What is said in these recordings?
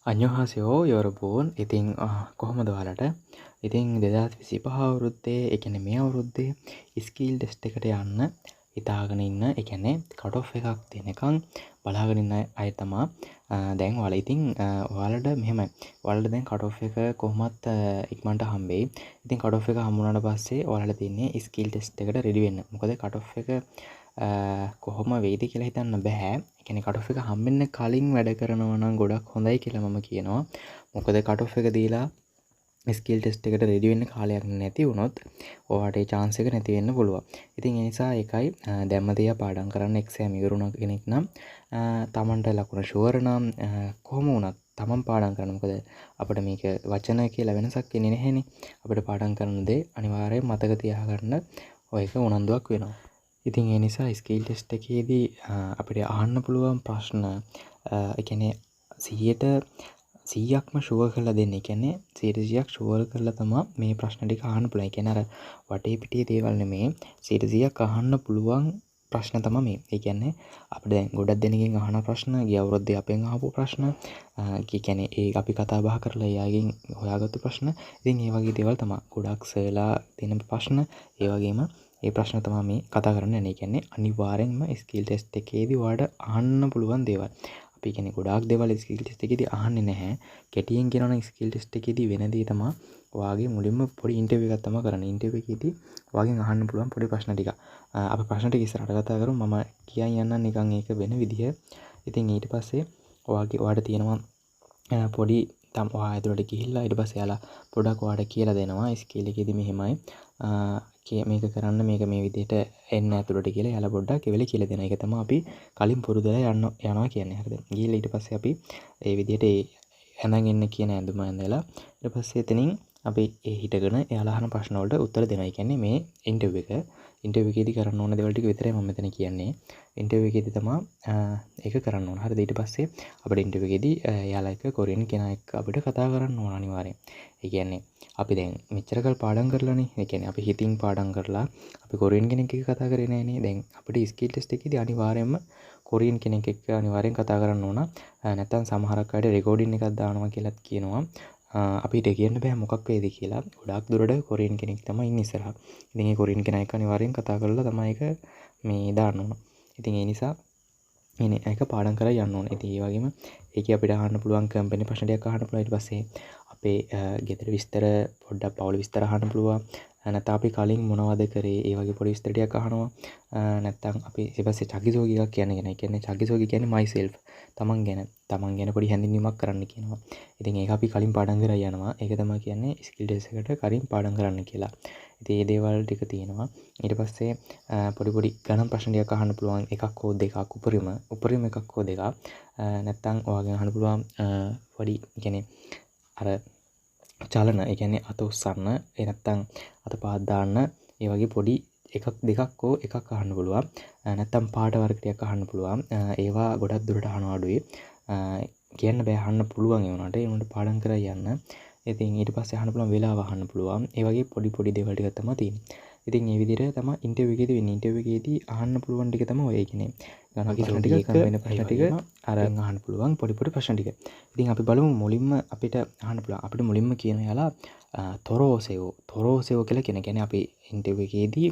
අඤ්ඤෝහාසියෝ යොරබෝන් ඉතින් කොහොමද ඔයාලට ඉතින් 2025 අවුරුද්දේ ඒ කියන්නේ මේ අවුරුද්දේ ස්කිල් ටෙස්ට් එකට යන්න හිතාගෙන ඉන්න ඒ කියන්නේ කට් ඔෆ් එකක් දෙනකන් බලාගෙන ඉන්න අය තමා දැන් ඔයාලා ඉතින් ඔයාලට මෙහෙමයි ඔයාලට දැන් කට් ඔෆ් එක කොහොමත් ඉක්මනට හම්බෙයි. ඉතින් කට් ඔෆ් එක හම්බුනාට පස්සේ ඔයාලට තියෙන්නේ ස්කිල් ටෙස්ට් එකට රෙඩි වෙන්න. මොකද කට් ඔෆ් එක කොහොම වෙයිද කියලා හිතන්න බෑ. ඒ කියන්නේ කට් ඔෆ් එක හම්බෙන්න කලින් වැඩ කරනවා නම් ගොඩක් හොඳයි කියලා මම කියනවා. මොකද කට් ඔෆ් එක දීලා ස්කිල් ටෙස්ට් එකට රෙඩි වෙන්න කාලයක් නැති වුණොත් ඔයාට ඒ chance එක නැති වෙන්න පුළුවන්. ඉතින් ඒ නිසා ඒකයි දැම්ම තියා පාඩම් කරන්න එක්සෑම් ඉවරුණ කෙනෙක් නම් තමන්ට ලකුණ ෂුවර් නම් කොහොම වුණත් තමන් පාඩම් කරන්න. මොකද අපිට මේක වචන කියලා වෙනසක් එන්නේ නැහෙනේ. අපිට පාඩම් කරන දේ අනිවාර්යයෙන් මතක තියාගන්න ඔය එක උනන්දුවක් වෙනවා. ඉතින් ඒ නිසා ස්කිල් ටෙස්ට් එකේදී අපිට අහන්න පුළුවන් ප්‍රශ්න ඒ කියන්නේ 100%ක්ම ෂුවර් කරලා දෙන්න. ඒ කියන්නේ 100%ක් ෂුවර් කරලා තමයි මේ ප්‍රශ්න ටික අහන්න පුළුවන්. ඒ කියන්නේ අර වටේ පිටියේ දේවල් නෙමේ 100%ක් අහන්න පුළුවන් ප්‍රශ්න තමයි මේ. ඒ කියන්නේ අපිට දැන් ගොඩක් දෙනකින් අහන ප්‍රශ්න, ගිය අවුරුද්දේ අපෙන් අහපු ප්‍රශ්න, ඒ කියන්නේ ඒ අපි කතා බහ කරලා එයාගෙන් හොයාගත්තු ප්‍රශ්න. ඉතින් ඒ වගේ දේවල් තමයි ගොඩක් සර්ලා දෙන ප්‍රශ්න. ඒ වගේම ඒ ප්‍රශ්න තමයි මේ කතා කරන්න යන්නේ. ඒ කියන්නේ අනිවාර්යෙන්ම ස්කිල් ටෙස්ට් එකේදී ඔයාලට අහන්න පුළුවන් දේවල්. අපි කියන්නේ ගොඩාක් දේවල් ස්කිල් ටෙස්ට් එකේදී අහන්නේ නැහැ. කෙටියෙන් කියනවා නම් ස්කිල් ටෙස්ට් එකේදී වෙන දේ තමයි ඔයාගේ මුලින්ම පොඩි ඉන්ටර්විව් එකක් තමයි කරන්නේ. ඉන්ටර්විව් එකේදී ඔයාගෙන් අහන්න පුළුවන් පොඩි ප්‍රශ්න ටිකක්. අපි ප්‍රශ්න ටික ඉස්සරහට කතා කරමු. මම කියන් යන්නම් නිකන් ඒක වෙන විදිහ. ඉතින් ඊට පස්සේ ඔයාට තියෙනවා පොඩි ඔයා ඇතුළට ගිහිල්ලා ඊට පස්සේ යාලා පොඩක් ඔයාට කියලා දෙනවා ස්කිල් එකේදී මෙහෙමයි මේක කරන්න මේක මේ විදිහට එන්න ඇතුළට කියලා යාලා පොඩ්ඩක් ඒ වෙලේ කියලා දෙනවා. ඒක තමයි අපි කලින් පුරුදුලා යනවා කියන්නේ. හරිද? ගිහිල්ලා ඊට පස්සේ අපි ඒ විදිහට ඇඳන් එන්න කියන ඇඳුම ඇඳලා ඊට පස්සේ එතනින් අපි හිටගෙන එයාලා අහන ප්‍රශ්න වලට උත්තර දෙනවා. ඒ කියන්නේ මේ ඉන්ටර්විව් එකේදී කරන්න ඕන දේවල් ටික විතරයි මම මෙතන කියන්නේ. ඉන්ටර්විව් එකේදී තමයි ඒක කරන්න ඕන. හරිද? ඊට පස්සේ අපිට ඉන්ටර්විව් එකේදී එයාලා එක්ක කොරියන් කෙනා එක්ක අපිට කතා කරන්න ඕන අනිවාර්යෙන්. ඒ කියන්නේ අපි දැන් මෙච්චර කල් පාඩම් කරලානේ. ඒ කියන්නේ අපි හිතින් පාඩම් කරලා අපි කොරියන් කෙනෙක් එක්ක කතා කරේ නෑනේ. දැන් අපිට ස්කිල් ටෙස්ට් එකේදී අනිවාර්යෙන්ම කොරියන් කෙනෙක් එක්ක අනිවාර්යෙන් කතා කරන්න ඕන. නැත්නම් සමහරක් අයට රෙකෝඩින් එකක් දානවා කියලාත් කියනවා. අපිට කියන්න බෑ මොකක් වේද කියලා. ගොඩාක් දුරට කොරියන් කෙනෙක් තමයි ඉන්නේ ඉස්සරහා. ඉතින් ඒ කොරියන් කෙනා එක්ක අනිවාර්යෙන් කතා කරලා තමයි ඒක මේ දාන්න ඕන. ඉතින් ඒ නිසා ඉන්නේ ඒක පාඩම් කරලා යන්න ඕනේ. ඉතින් ඒ වගේම ඒකේ අපිට අහන්න පුළුවන් කම්පැනි ප්‍රශ්න ටිකක් අහන්න පුළුවන්. ඊට පස්සේ අපේ ගෙදර විස්තර පොඩ්ඩක් පවුල විස්තර අහන්න පුළුවන්. නැත්නම් අපි කලින් මොනවද කරේ ඒ වගේ පොඩි විස්තර ටිකක් අහනවා. නැත්නම් අපි ඊට පස්සේ චගිසෝගි එකක් කියන්නේ චගිසෝගි කියන්නේ myself තමන් ගැන පොඩි හැඳින්වීමක් කරන්න කියනවා. ඉතින් ඒක අපි කලින් පාඩම් කරලා යනවා. ඒක තමයි කියන්නේ ස්කිල් ටෙස්ට් එකට කලින් පාඩම් කරන්න කියලා. ඉතින් මේ දේවල් ටික තියෙනවා. ඊට පස්සේ පොඩි ගණන් ප්‍රශ්න ටිකක් අහන්න පුළුවන්. එකක් හෝ දෙකක් උපරිම එකක් හෝ දෙකක්. නැත්නම් ඔයාගෙන් අහන්න පුළුවන් පොඩි කියන්නේ අර චලන ඒ කියන්නේ අත උස්සන්න ඒ නැත්නම් අත පහත් දාන්න ඒ වගේ පොඩි එකක් දෙකක් හෝ එකක් අහන්න පුළුවන්. නැත්නම් පාට වර්ග ටිකක් අහන්න පුළුවන්. ඒවා ගොඩක් දුරට අහනවා අඩුයි. කියන්න බෑ අහන්න පුළුවන් ඒ වුණාට ඒ වුණාට පාඩම් කරලා යන්න. ඉතින් ඊට පස්සේ අහන්න පුළුවන් වෙලාව අහන්න පුළුවන්. ඒ වගේ පොඩි දේවල් ටිකක් තමයි තියෙන්නේ. ඉතින් මේ විදිහට තමයි ඉන්ටර්විව් එකේදී වෙන්නේ. ඉන්ටර්විව් එකේදී අහන්න පුළුවන් ටික තමයි ඔය කියන්නේ. ගණන් ප්‍රශ්න ටික වෙන ප්‍රශ්න ටික අරන් අහන්න පුළුවන් පොඩි ප්‍රශ්න ටික. ඉතින් අපි බලමු මුලින්ම අපිට අහන්න පුළුවන්. අපිට මුලින්ම කියන යාලා තොරෝසෙවෝ කියලා කියන්නේ අපි ඉන්ටර්විව් එකේදී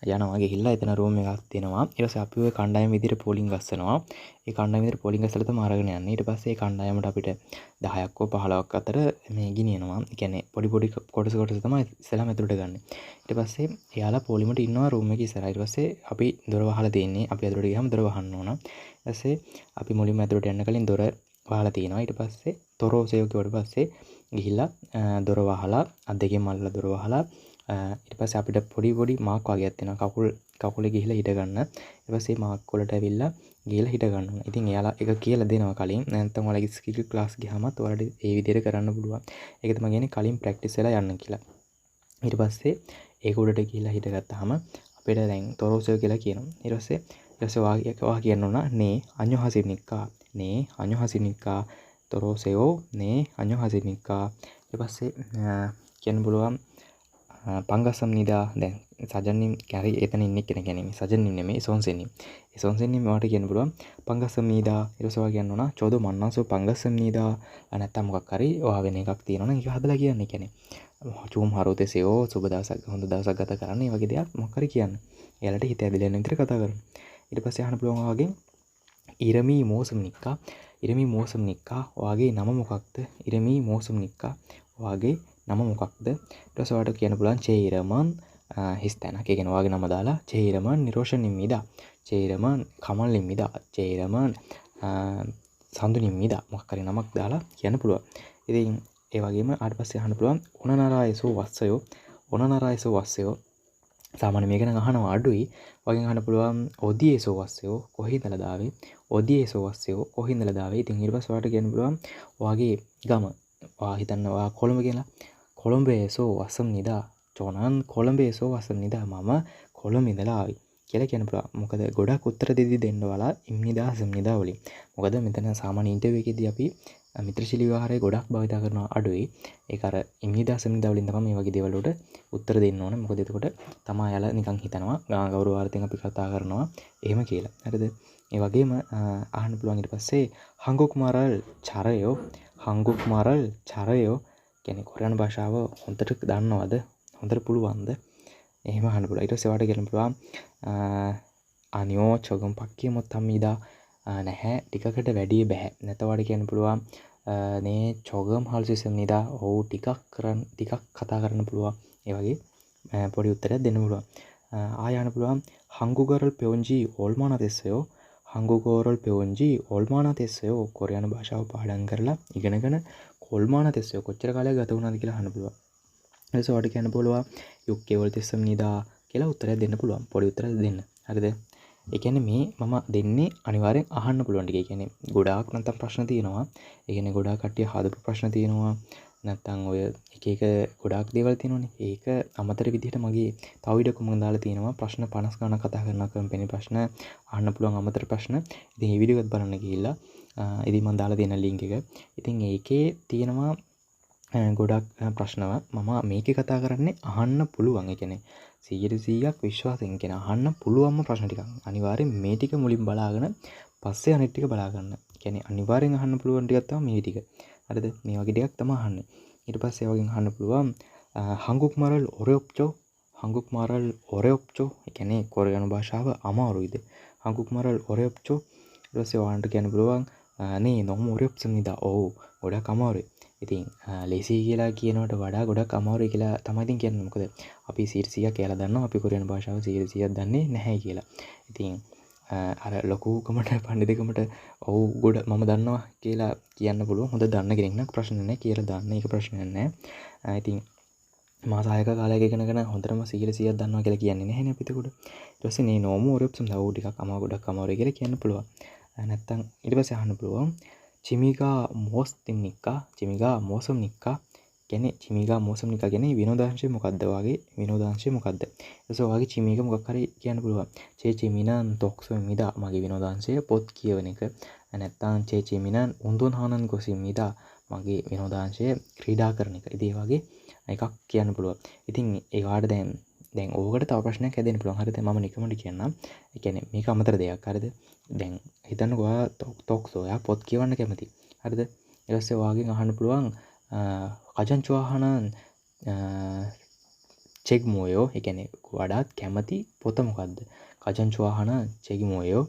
යනවා ගිහිල්ලා එතන රූම් එකක් දෙනවා. ඊට පස්සේ අපි ওই කණ්ඩායම විදිහට පෝලිං ගස්සනවා. ඒ කණ්ඩායම විදිහට පෝලිං ගස්සලා තමයි අරගෙන යන්නේ. ඊට පස්සේ ඒ කණ්ඩායමට අපිට 10ක් හෝ 15ක් අතර මේ ගිනියනවා. ඒ කියන්නේ පොඩි කොටස තමයි ඉස්සෙල්ලාම ඇතුළට ගන්න. ඊට පස්සේ එයාලා පෝලිමට ඉන්නවා රූම් එකේ ඉස්සරහා. ඊට පස්සේ අපි දොර වහලා තියෙන්නේ. අපි ඇතුළට ගියාම දොර වහන්න ඕන. ඊට පස්සේ අපි මුලින්ම ඇතුළට යන්න කලින් දොර වහලා තියෙනවා. ඊට පස්සේ තොරෝසෙවෝ කිව්වට පස්සේ ගිහිල්ලා දොර වහලා අත් දෙකෙන් මල්ලලා දොර වහලා ඊට පස්සේ අපිට පොඩි මාක් වගේක් තියෙනවා. කකුලේ ගිහිල්ලා හිට ගන්න. ඊට පස්සේ මාක් වලට ඇවිල්ලා ගිහිල්ලා හිට ගන්න ඕන. ඉතින් එයාලා ඒක කියලා දෙනවා කලින්. නැත්නම් ඔයාලගේ ස්කිල් ක්ලාස් ගියාමත් ඔයාලට ඒ විදිහට කරන්න පුළුවන්. ඒක තමයි කියන්නේ කලින් ප්‍රැක්ටිස් වෙලා යන්න කියලා. ඊට පස්සේ ඒක උඩට ගිහිල්ලා හිටගත්තාම අපිට දැන් තොරෝසෙවෝ කියලා කියනවා. ඊට පස්සේ ඔයා කියන්න ඕන නේ අඤ්ඤොහසිනික්කා තොරෝසෙවෝ නේ අඤ්ඤොහසිනික්කා. ඊට පස්සේ කියන්න පුළුවන් පංගසම් නිදා දැන් සජන්නිම් කැරි එතන ඉන්නේ කෙනෙක් කියන්නේ සජන්නිම් නෙමෙයි සොන්සෙන්නිම්. ඒ සොන්සෙන්නිම් වට කියන්න පුළුවන් පංගස්සම්නීදා ඊට පස්සේ ඔයා කියන්න ඕන චෝදෝ මන්නාසෝ පංගස්සම්නීදා නැත්තම් මොකක් හරි ඔයා වෙන එකක් තියෙනවනම් ඒක හදලා කියන්නේ. කියන්නේ චූම් හරෝතෙසේෝ සුබ දවසක් හොඳ දවසක් ගත කරන්න. මේ වගේ දෙයක් මොකක් හරි කියන්න. එයාලට හිත ඇදලා යන විදිහට කතා කරන්න. ඊට පස්සේ අහන්න පුළුවන් ඔයාගෙන් ඉරමී මෝසම් නික්කා ඉරමී මෝසම් නික්කා ඔයාගේ නම මොකක්ද? ඉරමී මෝසම් නික්කා ඔයාගේ නම මොකක්ද? ඊට පස්සේ ඔයාලට කියන්න පුළුවන් චේරමන් හිස්තැනක්. ඒ කියන්නේ ඔයාගේ නම දාලා චේරමන් නිරෝෂනිම්මිදා චේරමන් කමල්නිම්මිදා චේරමන් සඳුනිම්මිදා මොකක් හරි නමක් දාලා කියන්න පුළුවන්. ඉතින් ඒ වගේම ඊට පස්සේ අහන්න පුළුවන් උනනරායසෝ වස්සයෝ උනනරායසෝ වස්සයෝ සාමාන්‍ය මේක නම් අහනවා අඩුයි. වගේ අහන්න පුළුවන් ඔදියේසෝ වස්සයෝ කොහේදලා දාවේ ඔදියේසෝ වස්සයෝ කොහේදලා දාවේ. ඉතින් ඊට පස්සේ ඔයාලට කියන්න පුළුවන් ඔයාගේ ගම ඔයා හිතන්න ඔයා කොළඹ කියලා කොළඹේසෝ වස්සම් නිදා චෝනන් කොළඹේසෝ වස්සම් නිදා මම කොළඹ ඉඳලා ආවි කියලා කියන්න පුළුවන්. මොකද ගොඩක් උත්තර දෙන්න වලා ඉම්නිදා සම්නිදා වලින්. මොකද මෙතන සාමාන්‍ය ඉන්ටර්වියු එකේදී අපි මිත්‍රශීලී ව්‍යවහාරය ගොඩක් භාවිත කරනවා අඩුයි. ඒක අර ඉම්නිදා සම්නිදා වලින් තමයි මේ වගේ දේවල් වලට උත්තර දෙන්න ඕන. මොකද එතකොට තමයි යාලා නිකන් හිතනවා ගෞරවාර්ථයෙන් අපි කතා කරනවා එහෙම කියලා. හරිද? ඒ වගේම අහන්න පුළුවන් ඊට පස්සේ හංගුක්මාරල් චරයෝ හංගුක්මාරල් චරයෝ කියන්නේ කොරියානු භාෂාව හොඳට දන්නවද? හොඳට පුළුවන්ද? එහෙම අහන්න පුළුවන්. ඊට පස්සේ වාට කියන්න පුළුවන් අනියෝ චොගම් පක්කිය මොත්තම්මීදා නැහැ ටිකකට වැඩි බෑ. නැතවට කියන්න පුළුවන් නේ චොගම් හල්සිසම්නිදා ඔව් ටිකක් කතා කරන්න පුළුවන්. ඒ වගේ පොඩි උත්තරයක් දෙන්න පුළුවන්. ආයන්න පුළුවන් හංගුගරල් පෙවන්ජි ඕල්මානා තෙස්සයෝ හංගුගෝරල් පෙවන්ජි ඕල්මානා තෙස්සයෝ කොරියානු භාෂාව පාඩම් කරලා ඉගෙනගෙන කොල්මානා තෙස්සයෝ කොච්චර කාලයක් ගත වුණාද කියලා අහන්න පුළුවන්. ඊට පස්සේ වට කියන්න පුළුවන් යුක්කේවල් තෙස්සම්නිදා කියලා උත්තරයක් දෙන්න පුළුවන්. පොඩි උත්තරයක් දෙන්න. හරිද? ඒ කියන්නේ මේ මම දෙන්නේ අනිවාර්යෙන් අහන්න පුළුවන් ටික. ඒ කියන්නේ ගොඩාක් නැත්තම් ප්‍රශ්න තියෙනවා. ඒ කියන්නේ ගොඩාක් කට්ටිය හදපු ප්‍රශ්න තියෙනවා. නැත්තම් ඔය එක එක ගොඩාක් දේවල් තියෙනවනේ. ඒක අමතර විදිහට මගේ තව විඩියෝක මම දාලා තියෙනවා. ප්‍රශ්න 50 ගණන් කතා කරනවා කම්පැනි ප්‍රශ්න අහන්න පුළුවන් අමතර ප්‍රශ්න. ඉතින් මේ වීඩියෝ එකත් බලන්න ගිහිල්ලා ඉතින් මම දාලා තියෙන ලින්ක් එක. ඉතින් ඒකේ තියෙනවා ගොඩක් ප්‍රශ්නව මම මේකේ කතා කරන්නේ අහන්න පුළුවන්. ඒ කියන්නේ 100%ක් විශ්වාසයෙන් කියන අහන්න පුළුවන්ම ප්‍රශ්න ටිකක්. අනිවාර්යෙන් මේ ටික මුලින් බලාගෙන පස්සේ අනිත් ටික බලා ගන්න. කියන්නේ අනිවාර්යෙන් අහන්න පුළුවන් ටිකක් තමයි මේ ටික. හරිද? මේ වගේ ටිකක් තමයි අහන්නේ. ඊට පස්සේ ඒ වගේ අහන්න පුළුවන් හංගුක්මාරල් ඔරෙොප්චෝ හංගුක්මාරල් ඔරෙොප්චෝ. ඒ කියන්නේ කොරියානු භාෂාව අමාරුයිද? හංගුක්මාරල් ඔරෙොප්චෝ. ඊට පස්සේ ඔයාලට කියන්න පුළුවන් නේ නොම ඔරෙොප්සම්නිදා. ඔව් ගොඩක් අමාරුයි. ඉතින් ලේසි කියලා කියනවට වඩා ගොඩක් අමාරුයි කියලා තමයි ඉතින් කියන්නේ. මොකද අපි 100%ක් කියලා දන්නවා අපි කොරියානු භාෂාව 100%ක් දන්නේ නැහැ කියලා. ඉතින් අර ලොකුකමට පඬිතුකමට ඔව් ගොඩ මම දන්නවා කියලා කියන්න පුළුවන්. හොඳ දන්න කෙනෙක් නම් ප්‍රශ්න නැහැ කියලා දාන්න. ඒක ප්‍රශ්නයක් නැහැ. ඉතින් මාස 6ක කාලයක ඉගෙනගෙන හොඳටම 100%ක් දන්නවා කියලා කියන්නේ නැහැනේ අපි එතකොට. ඊට පස්සේ නේ නෝමු ඔරෙප්සම් දවෝ ටිකක් ගොඩක් අමාරුයි කියලා කියන්න පුළුවන්. නැත්තම් ඊට පස්සේ අහන්න පුළුවන් චිමිගා මෝස්තිම්නික්කා චිමිගා මෝසම්නික්කා කියන්නේ චිමිගා මෝසම්නික්කා කියන්නේ විනෝදාංශය මොකද්ද වගේ විනෝදාංශය මොකද්ද? ඊටසේ ඔයාගේ චිමිග මොකක් හරි කියන්න පුළුවන්. චේ චිමිනන් තොක්සෝ මිදා මගේ විනෝදාංශය පොත් කියවන එක. නැත්තම් චේ චිමිනන් උන්දුන් හානන් ගොසින් මිදා මගේ විනෝදාංශය ක්‍රීඩා කරන එක. ඉතින් වගේ එකක් කියන්න පුළුවන්. ඉතින් ඒ වාට දැන් ඕකට තව ප්‍රශ්නයක් හැදෙන්න පුළුවන්. හරිද? මම නිකමට කියන්නම්. ඒ කියන්නේ මේක අමතර දෙයක්. හරිද? දැන් හිතන්නකෝ ඔයා තොක්සෝ ඔයා පොත් කියවන්න කැමති. හරිද? ඊට පස්සේ ඔයාගෙන් අහන්න පුළුවන් කජන් චුවාහනන් චෙග්මෝයෝ. ඒ කියන්නේ වඩාත් කැමති පොත මොකද්ද? කජන් චුවාහන චෙග්මෝයෝ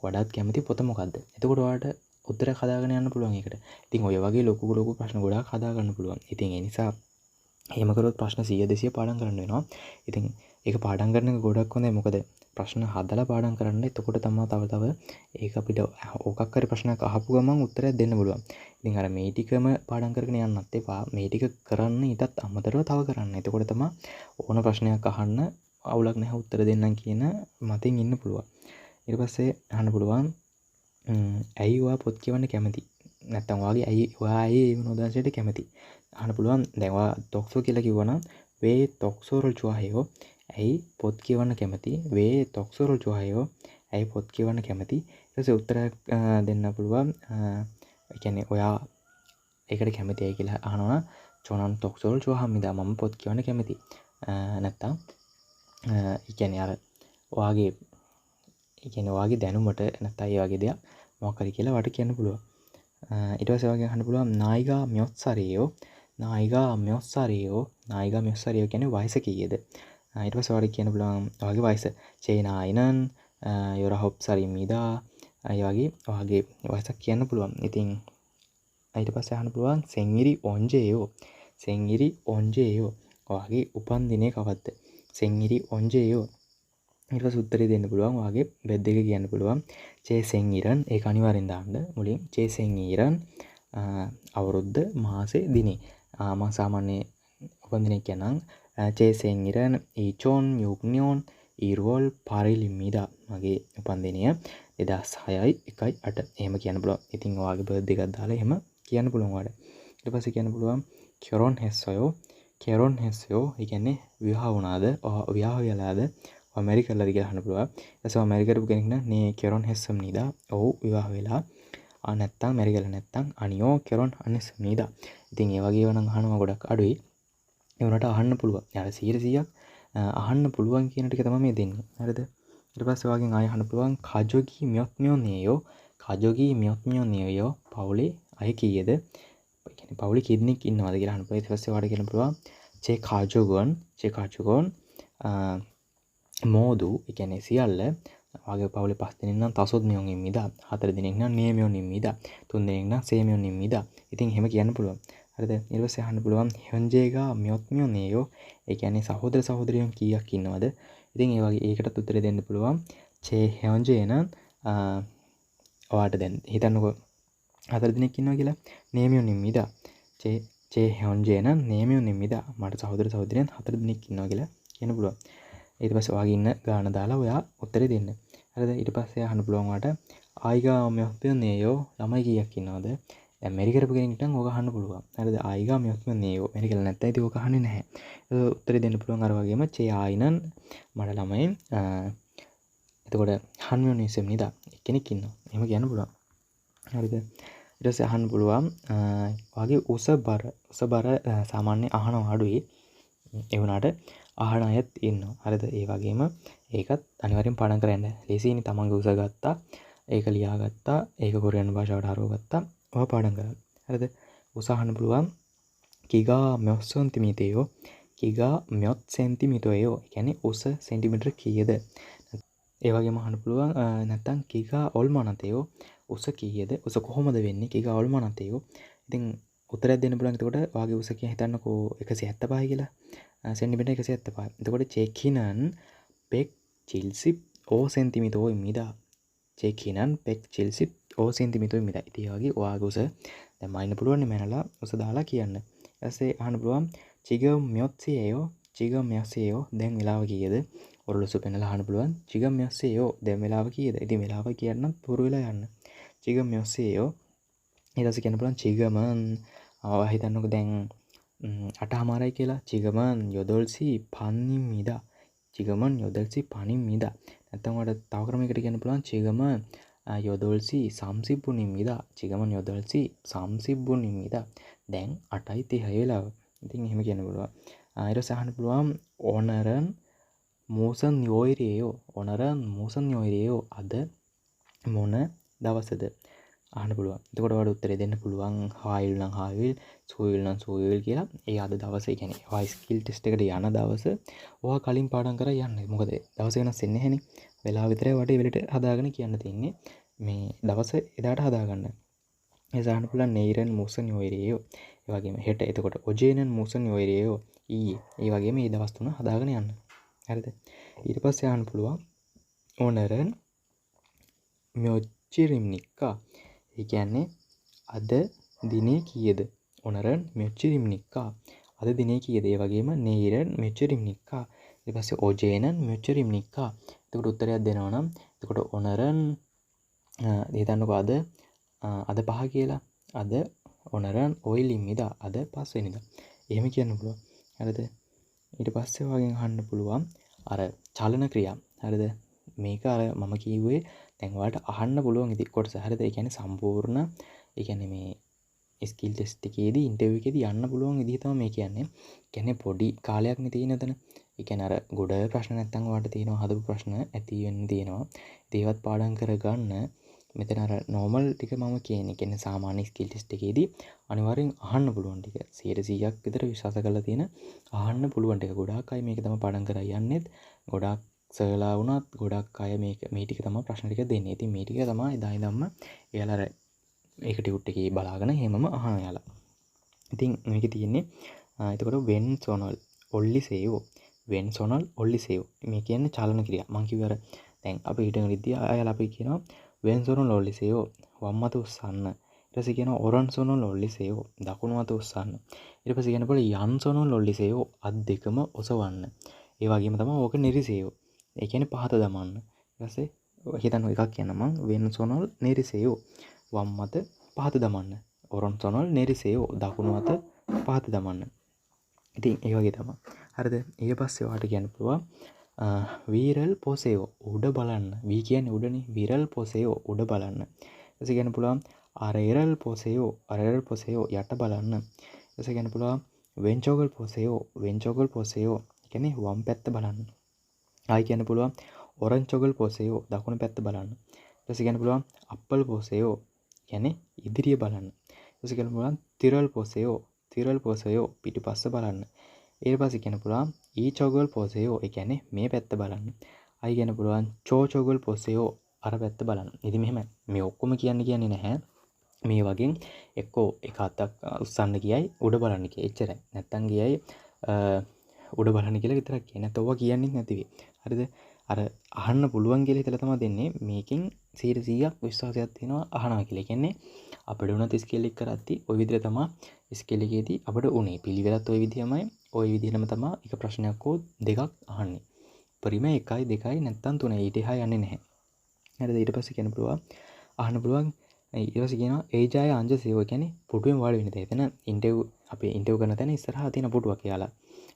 වඩාත් කැමති පොත මොකද්ද? එතකොට ඔයාට උත්තරයක් හදාගෙන යන්න පුළුවන් ඒකට. ඉතින් ඔය වගේ ලොකු ප්‍රශ්න ගොඩාක් හදා ගන්න පුළුවන්. ඉතින් ඒ නිසා එහෙම කරොත් ප්‍රශ්න 100 200 පාඩම් කරන්න වෙනවා. ඉතින් ඒක පාඩම් කරන එක ගොඩක් හොඳයි. මොකද ප්‍රශ්න හදලා පාඩම් කරන්න. එතකොට තමයි තව ඒක අපිට ඕකක් හරි ප්‍රශ්නයක් අහපු ගමන් උත්තරයක් දෙන්න පුළුවන්. ඉතින් අර මේ ටිකම පාඩම් කරගෙන යන්නත් එපා. මේ ටික කරන්න ඊටත් අමතරව තව කරන්න. එතකොට තමයි ඕන ප්‍රශ්නයක් අහන්න අවුලක් නැහැ උත්තර දෙන්නම් කියන මතින් ඉන්න පුළුවන්. ඊට පස්සේ අහන්න පුළුවන් ඇයි ඔයා පොත් කියවන්න කැමති? නැත්තම් ඔයා ඇයි ඒ විනෝදාංශයට කැමති? අහන්න පුළුවන් දැන් ඔයා තොක්සෝ කියලා කිව්වනම් වේ තොක්සෝරල් චුවාහයෝ ඇයි පොත් කියවන්න කැමති? වේ තොක්සෝරල් චුවාහයෝ ඇයි පොත් කියවන්න කැමති? ඊට පස්සේ උත්තරයක් දෙන්න පුළුවන්. ඒ කියන්නේ ඔයා ඒකට කැමතියි කියලා අහනවා චොනන් තොක්සෝරල් චුවාහම්මිදා මම පොත් කියවන්න කැමති. නැත්තම් ඒ කියන්නේ අර ඔයාගේ ඒ කියන්නේ ඔයාගේ දැනුමට නැත්නම් ඒ වගේ දෙයක් මොකක් හරි කියලා වට කියන්න පුළුවන්. ඊට පස්සේ ඔයාගෙන් අහන්න පුළුවන් නායිගා මියොත්සරියෝ නායිගා මියොත්සරියෝ කියන්නේ වයස කීයද? ඊට පස්සේ ඔයාලට කියන්න පුළුවන් ඔයාගේ වයස. චේනායිනන් යොරහොප්සරිමීදා ඒ වගේ ඔයාගේ වයසක් කියන්න පුළුවන්. ඉතින් ඊට පස්සේ අහන්න පුළුවන් සෙන්ගිරි ඔන්ජේයෝ ඔයාගේ උපන්දිනය කවද්ද? සෙන්ගිරි ඔන්ජේයෝ. ඊට පස්සේ උත්තරේ දෙන්න පුළුවන් ඔයාගේ බෙද් එක කියන්න පුළුවන්. චේසෙන්ගිරන් ඒක අනිවාර්යෙන් දාන්න මුලින්. චේසෙන්ගිරන් අවුරුද්ද මාසේ දිනේ. මම සාමාන්‍ය උපන්දිනය කියනනම් චේසෙන්ගිරන් ඊචෝන් යුග්නියෝන් ඊර්වෝල් පාරිලිම්මීදා මගේ උපන්දිනය 2006/1/8 එහෙම කියන්න පුළුවන්. ඉතින් ඔයාගේ බර්ත් එකක් දාලා එහෙම කියන්න පුළුවන් ඔයාලට. ඊට පස්සේ කියන්න පුළුවන් කෙරොන් හෙස්සයෝ ඒ කියන්නේ විවාහ වුණාද? විවාහ වෙලාද? ඇමරිකාවලද කියලා අහන්න පුළුවන්. ඊටසේ ඇමරිකාවට කෙනෙක් නම් නේ කෙරොන් හෙස්සම් නීදා. ඔව් විවාහ වෙලා. නැත්තම් ඇමරිකාවල නැත්තම් අනියෝ කෙරොන් අනිස් නීදා. ඉතින් ඒ වගේ වුණනම් අහනවා ගොඩක් අඩුයි. ඒ වුණාට අහන්න පුළුවන්. යාර 100%ක් අහන්න පුළුවන් කියන ටික තමයි මේ දෙන්නේ. හරිද? ඊට පස්සේ ඔයාගෙන් ආයෙ අහන්න පුළුවන් කාජෝගි මියොත්මියෝ පවුලේ අය කීයද? ඒ කියන්නේ පවුලේ කී දෙනෙක් ඉන්නවද කියලා අහන්න පුළුවන්. ඊට පස්සේ ඔයාලට කියන්න පුළුවන් චේ කාජෝගොන් මෝදු ඒ කියන්නේ සියල්ල ඔයාගේ පවුලේ 5 දෙනෙක් නම් තසොත් මියොන් ඉම්මිදා 4 දෙනෙක් නම් නියමියොන් ඉම්මිදා 3 දෙනෙක් නම් සේමියොන් ඉම්මිදා. ඉතින් එහෙම කියන්න පුළුවන්. හරිද? ඊට පස්සේ අහන්න පුළුවන් හොන්ජේගා මියොත්මියෝ ඒ කියන්නේ සහෝදර සහෝදරියන් කීයක් ඉන්නවද? ඉතින් ඒ වගේ ඒකටත් උත්තර දෙන්න පුළුවන්. චේ හොන්ජේන ඔයාට දැන් හිතන්නකෝ 4 දෙනෙක් ඉන්නවා කියලා. නියමියොන් ඉම්මිදා චේ හොන්ජේන නියමියොන් ඉම්මිදා මට සහෝදර සහෝදරියන් 4 දෙනෙක් ඉන්නවා කියලා කියන්න පුළුවන්. ඊට පස්සේ ඔයාගේ ඉන්න ගාන දාලා ඔයා උත්තරේ දෙන්න. හරිද? ඊට පස්සේ අහන්න පුළුවන් ඔයාට ආයිගා මියොත්මියෝ ළමයි කීයක් ඉන්නවද? දැන් මෙරිකරපු කෙනෙක්ට නම් ඕක අහන්න පුළුවන්. හරිද? ආයිගා මියොත්මියෝ මෙරිකල නැත්නම් ඉතින් ඕක අහන්නේ නැහැ. උත්තරේ දෙන්න පුළුවන් අර වගේම චේ ආයිනන් මට ළමයි එතකොට හන්මියොන් ඉස්සෙම් නේද? එක්කෙනෙක් ඉන්නවා. එහෙම කියන්න පුළුවන්. හරිද? ඊට පස්සේ අහන්න පුළුවන් ඔයාගේ උස බර සාමාන්‍ය අහනවා අඩුයි. ඒ වුණාට අහන අයත් ඉන්නවා. හරිද? ඒ වගේම ඒකත් අනිවාර්යෙන් පාඩම් කරන්න. ලේසියිනේ තමන්ගේ උස ගත්තා. ඒක ලියාගත්තා. ඒක කොරියානු භාෂාවට හරව ගත්තා. ඔයා පාඩම් කරා. හරිද? උස අහන්න පුළුවන් කිගා මෙොස් සෙන්ටිමීටරයෝ ඒ කියන්නේ උස සෙන්ටිමීටර කීයද? ඒ වගේම අහන්න පුළුවන් නැත්තම් කිගා ඔල්මනතයෝ උස කීයද? උස කොහොමද වෙන්නේ? කිගා ඔල්මනතයෝ. ඉතින් උත්තරයක් දෙන්න පුළුවන්. එතකොට ඔයාගේ උස කියලා හිතන්නකෝ 175 කියලා. සෙන්ටිමීටර් 175. එතකොට චේකිනන් පෙක් චිල්සිප් ඕ සෙන්ටිමීටරෝ ඉමිදා. චේකිනන් පෙක් චිල්සිප් ඕ සෙන්ටිමීටරෝ ඉමිදා. ඉතින් ඔයාගේ උස දැන් මයින්න පුළුවන් නේ මනලා උස දාලා කියන්න. ඊපස්සේ අහන්න පුළුවන් චිගම් මියොත්සියෝ දැන් වෙලාව කීයද? ඔරලොසු පෙන්නලා අහන්න පුළුවන් චිගම් මියොත්සියෝ දැන් වෙලාව කීයද? ඉතින් වෙලාව කියන්නම් පුරු වෙලා යන්න. චිගම් මියොත්සියෝ ඊට පස්සේ කියන්න පුළුවන් චිගමන් හිතන්නකෝ දැන් 8:00යි කියලා. චිගමන් යොදොල්සි පන්නිම්මිදා. නැත්නම් ඔයාලට තව ක්‍රමයකට කියන්න පුළුවන් චිගමන් යොදොල්සි සම්සිබ්බුනිම්මිදා. චිගමන් යොදොල්සි සම්සිබ්බුනිම්මිදා. දැන් 8:30 වෙලාව. ඉතින් එහෙම කියන්න පුළුවන්. ඊට පස්සේ අහන්න පුළුවන් ඕනරන් මූසන් යෝයිරියෝ අද මොන දවසද? අහන්න පුළුවන්. එතකොට ඔයාලට උත්තරේ දෙන්න පුළුවන් හායිල් නම් හායිල්, සූයිල් නම් සූයිල් කියලා. ඒ අද දවසේ කියන්නේ ඔයා ස්කිල් ටෙස්ට් එකට යන දවස ඔයා කලින් පාඩම් කරලා යන්න. මොකද දවස වෙනස් වෙන්නේ නැහැනේ. වෙලාව විතරයි වටේ වෙලට හදාගෙන කියන්න තියෙන්නේ. මේ දවස එදාට හදාගන්න. එසේ අහන්න පුළුවන් නෙයිරන් මූසන් යෝයිරියෝ. ඒ වගේම හෙට එතකොට ඔජේනන් මූසන් යෝයිරියෝ ඊයේ. ඒ වගේම මේ දවස් තුන හදාගෙන යන්න. හරිද? ඊට පස්සේ අහන්න පුළුවන් ඕනරන් මියොච්චිරිම්නික්කා. ඒ කියන්නේ අද දිනේ කීයද? ඕනරන් මියොච්චිරිම්නික්කා. අද දිනේ කීයද? ඒ වගේම නෙයිරන් මියොච්චිරිම්නික්කා. ඊට පස්සේ ඔජේනන් මියොච්චිරිම්නික්කා. එතකොට උත්තරයක් දෙනවා නම් එතකොට ඕනරන් හිතන්නකෝ අද 5 කියලා. අද ඕනරන් ඔයිලිම්මිදා. අද 5 වෙනිදා. එහෙම කියන්න පුළුවන්. හරිද? ඊට පස්සේ වගේ අහන්න පුළුවන් අර චලන ක්‍රියා. හරිද? මේක අර මම කිව්වේ දැන් ඔයාලට අහන්න පුළුවන් ඉතින් කොටස. හරිද? ඒ කියන්නේ සම්පූර්ණ ඒ කියන්නේ මේ ස්කිල් ටෙස්ට් එකේදී ඉන්ටර්විව් එකේදී යන්න පුළුවන් විදිහ තමයි මේ කියන්නේ. කියන්නේ පොඩි කාලයක් නේ තියෙන එතන. ඒ කියන්නේ අර ගොඩ ප්‍රශ්න නැත්තම් ඔයාලට තියෙනවා හදපු ප්‍රශ්න ඇති වෙන්න තියෙනවා. ඒවත් පාඩම් කරගන්න මෙතන අර නෝමල් ටික මම කියන්නේ. කියන්නේ සාමාන්‍ය ස්කිල් ටෙස්ට් එකේදී අනිවාර්යෙන් අහන්න පුළුවන් ටික 100%ක් විතර විශ්වාස කරලා තියෙන අහන්න පුළුවන් ටික. ගොඩාක් අය මේක තමයි පාඩම් කරලා යන්නේත්. ගොඩාක් සර්ලා වුණත් ගොඩක් අය මේ ටික තමයි ප්‍රශ්න ටික දෙන්නේ. ඉතින් මේ ටික තමයි එදා ඉඳන්ම එයාලා අර ඒක ටියුට් එකේ බලාගෙන එහෙමම අහන යාලා. ඉතින් මේකේ තියෙන්නේ එතකොට when sonal only save when sonal only save මේ කියන්නේ චලන ක්‍රියා. මම කිව්ව අර දැන් අපි හිටගෙන ඉද්දී අයලා අපි කියනවා when sonal only save වම් අත උස්සන්න. ඊට පස්සේ කියනවා oran sonal only save දකුණු අත උස්සන්න. ඊට පස්සේ කියනකොට yan sonal only save අත් දෙකම ඔසවන්න. ඒ වගේම තමයි ඕක නිරිසේව. ඒ කියන්නේ පහත දමන්න. ඊට පස්සේ හිතන්න එකක් කියන්න මම when sonal නිරිසේව වම් අත පහත දමන්න. oran sonal නිරිසේව දකුණු අත පහත දමන්න. ඉතින් ඒ වගේ තමයි. හරිද? ඊට පස්සේ ඔයාලට කියන්න පුළුවන් විරල් පොසේව උඩ බලන්න. වී කියන්නේ උඩනේ. විරල් පොසේව උඩ බලන්න. ඊට කියන්න පුළුවන් අරෙරල් පොසේව යට බලන්න. ඊට කියන්න පුළුවන් වෙන්චෝගල් පොසේව කියන්නේ වම් පැත්ත බලන්න. ආයි කියන්න පුළුවන් ඔරන්චෝගල් පොසේව දකුණු පැත්ත බලන්න. ඊට කියන්න පුළුවන් අප්පල් පොසේව කියන්නේ ඉදිරිය බලන්න. ඊට කියන්න පුළුවන් තිරල් පොසේව පිටිපස්ස බලන්න. ඊට පස්සේ කියන්න පුළුවන් ඊචෝගල් පොසේව ඒ කියන්නේ මේ පැත්ත බලන්න. ආයි කියන්න පුළුවන් චෝචෝගල් පොසේව අර පැත්ත බලන්න. ඉතින් මෙහෙම මේ ඔක්කොම කියන්නේ නැහැ. මේ වගේ එක්කෝ එක අතක් උස්සන්න කියයි උඩ බලන්න කියයි. එච්චරයි. නැත්තම් කියයි උඩ බලන්න කියලා විතරක් කියන්නේ. නැත්නම් ඔවා කියන්නේ නැති වෙයි. හරිද? අර අහන්න පුළුවන් කියලා හිතලා තමයි දෙන්නේ. මේකෙන් 100%ක් විශ්වාසයක් තියෙනවා අහනවා කියලා. කියන්නේ අපිට උනත් ස්කේල් එක කරද්දී ওই විදිහට තමයි ස්කේල් එකේදී අපිට උනේ. පිළිවෙලත් ওই විදිහමයි. ওই විදිහටම තමයි එක ප්‍රශ්නයක් හෝ දෙකක් අහන්නේ. පරිම 1යි 2යි නැත්තම් 3යි. ඊට එහා යන්නේ නැහැ. හරිද? ඊට පස්සේ කියන්න පුළුවන් අහන්න පුළුවන් ඊට පස්සේ කියනවා ඒජාය අංජ සේව කියන්නේ පුටුවෙන් වාඩි වෙන තැන. එතන ඉන්ටර්විව් අපි ඉන්ටර්විව් කරන තැන ඉස්සරහා තියෙන පුටුවක් යාලා.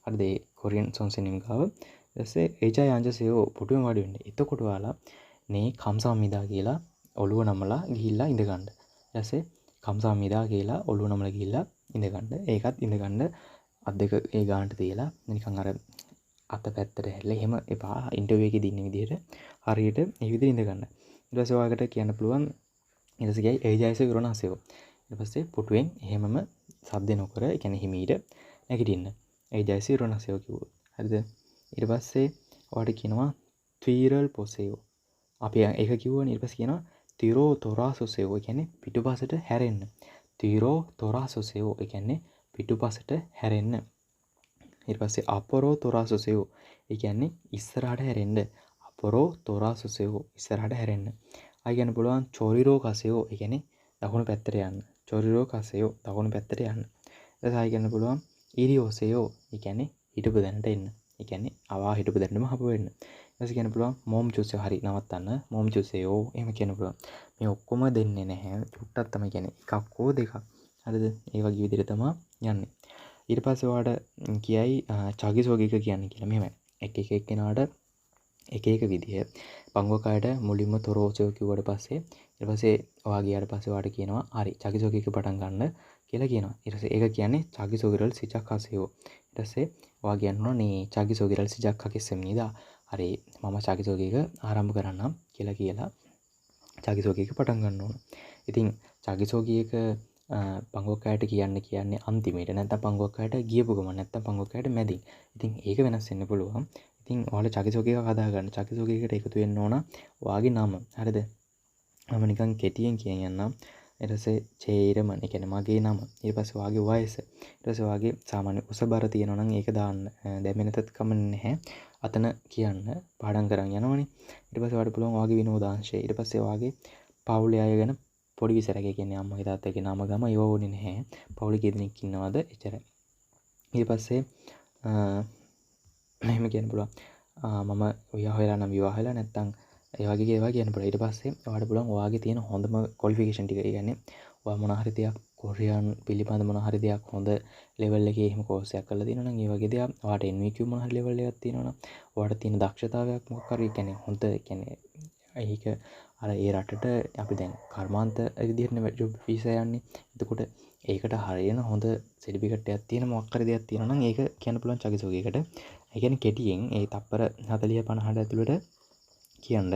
හරිද? ඒ කොරියන් සොන්සෙනින් ගාව. ඊට පස්සේ ඒජාය අංජ සේව පුටුවෙන් වාඩි වෙන්න. එතකොට ඔයාලා මේ කම්සම්මිදා කියලා ඔළුව නමලා ගිහිල්ලා ඉඳ ගන්න. ඊට පස්සේ කම්සම්මිදා කියලා ඔළුව නමලා ගිහිල්ලා ඉඳ ගන්න. ඒකත් ඉඳ ගන්න අත් දෙක ඒ ගානට තියලා නිකන් අර අත පැත්තට හැරිලා එහෙම එපා. ඉන්ටර්විව් එකේ දින්න විදිහට හරියට ඒ විදිහට ඉඳ ගන්න. ඊට පස්සේ ඔයාලට කියන්න පුළුවන් ඊට පස්සේ කියයි ඒජායස විරණාසයෝ. ඊට පස්සේ පුටුවෙන් එහෙමම සද්ද නොකර ඒ කියන්නේ හිමීට නැගිටින්න. ඒජායස විරණාසයෝ කිව්වොත්. හරිද? ඊට පස්සේ ඔයාලට කියනවා ත්‍විරල් පොසේව. අපි ඒක කිව්වනේ. ඊට පස්සේ කියනවා තිරෝ තොරාසොසේව. ඒ කියන්නේ පිටුපසට හැරෙන්න. තිරෝ තොරාසොසේව. ඒ කියන්නේ පිටුපසට හැරෙන්න. ඊට පස්සේ අපරෝ තොරාසොසේව. ඒ කියන්නේ ඉස්සරහට හැරෙන්න. අපරෝ තොරාසොසේව ඉස්සරහට හැරෙන්න. ආයි කියන්න පුළුවන් චෝරිරෝ කසේව. ඒ කියන්නේ දකුණු පැත්තට යන්න. චෝරිරෝ කසේව දකුණු පැත්තට යන්න. ඊට ආයි කියන්න පුළුවන් ඉරියෝසේව. ඒ කියන්නේ හිටපු දැනට එන්න. ඒ කියන්නේ අවා හිටපු දැනටම හපු වෙන්න. ඊට පස්සේ කියන්න පුළුවන් මොම් චුසේව. හරි නවත්තන්න. මොම් චුසේව. එහෙම කියන්න පුළුවන්. මේ ඔක්කොම දෙන්නේ නැහැ. චුට්ටක් තමයි කියන්නේ. එකක් හෝ දෙකක්. හරිද? ඒ වගේ විදිහට තමයි යන්නේ. ඊට පස්සේ ඔයාලට කියයි චාගිසෝගික කියන්නේ කියලා. මෙහෙමයි. එක එක්කෙනාට එක එක විදිහ පංගුවකයට මුලින්ම තොරෝසෝ කිව්වට පස්සේ ඊට පස්සේ ඔයා ගියාට පස්සේ ඔයාට කියනවා හරි චාගිසෝගික පටන් ගන්න කියලා කියනවා. ඊට පස්සේ ඒක කියන්නේ චාගිසෝගිරල් සිචක්කාසයෝ. ඊට පස්සේ ඔයා කියනවා නේ චාගිසෝගිරල් සිචක්කාකෙස්සෙම්නිදා. හරි මම චාගිසෝගික ආරම්භ කරන්නම් කියලා චාගිසෝගික පටන් ගන්න ඕන. ඉතින් චාගිසෝගික පංගුවකයට කියන්නේ අන්තිමේට නැත්නම් පංගුවකයට ගියපු ගමන් නැත්නම් පංගුවකයට මැදින්. ඉතින් ඒක වෙනස් වෙන්න පුළුවන්. ඉතින් ඔයාලා චාගිසෝගික හදා ගන්න. චාගිසෝගිකට එකතු වෙන්න ඕන ඔයාගේ නම. හරිද? මම නිකන් කෙටියෙන් කියන්නම්. ඊට පස්සේ චේරමන් ඒ කියන්නේ මගේ නම. ඊට පස්සේ ඔයාගේ වයස. ඊට පස්සේ ඔයාගේ සාමාන්‍ය උස බර තියෙනවා නම් ඒක දාන්න. දැම්මේ නැතත් කමක් නැහැ. අතන කියන්න පාඩම් කරන් යනවනේ. ඊට පස්සේ ඔයාලට පුළුවන් ඔයාගේ විනෝදාංශය. ඊට පස්සේ ඔයාගේ පවුලේ අය ගැන පොඩි විසරක කියන්නේ අම්මගේ තාත්තගේ නම ගම ඒව ඕනේ නැහැ. පවුලේ කී දෙනෙක් ඉන්නවද එච්චරයි. ඊට පස්සේ එහෙම කියන්න පුළුවන්. මම විවාහ වෙලා නම් විවාහ වෙලා නැත්තම් ඒ වගේ ඒවා කියන්න පුළුවන්. ඊට පස්සේ ඔයාලට පුළුවන් ඔයාගේ තියෙන හොඳම ක්වොලිෆිකේෂන් ටික. ඒ කියන්නේ ඔයා මොන හරි දෙයක් කොරියන් පිළිබඳ මොන හරි දෙයක් හොඳ ලෙවල් එකේ එහෙම කෝස් එකක් කරලා තියෙනවා නම් ඒ වගේ දෙයක් ඔයාට NVQ මොන හරි ලෙවල් එකක් තියෙනවා නම් ඔයාට තියෙන දක්ෂතාවයක් මොකක් හරි කියන්නේ හොඳ කියන්නේ ඒක අර ඒ රටට අපි දැන් කර්මාන්ත විදිහටනේ ජොබ් වීසා යන්නේ. එතකොට ඒකට හරියන හොඳ සර්ටිෆිකේට් එකක් තියෙන මොකක් හරි දෙයක් තියෙනවා නම් ඒක කියන්න පුළුවන් චකිසෝගයකට. ඒ කියන්නේ කෙටියෙන් ඒ තප්පර 40 50ට ඇතුළත කියන්න.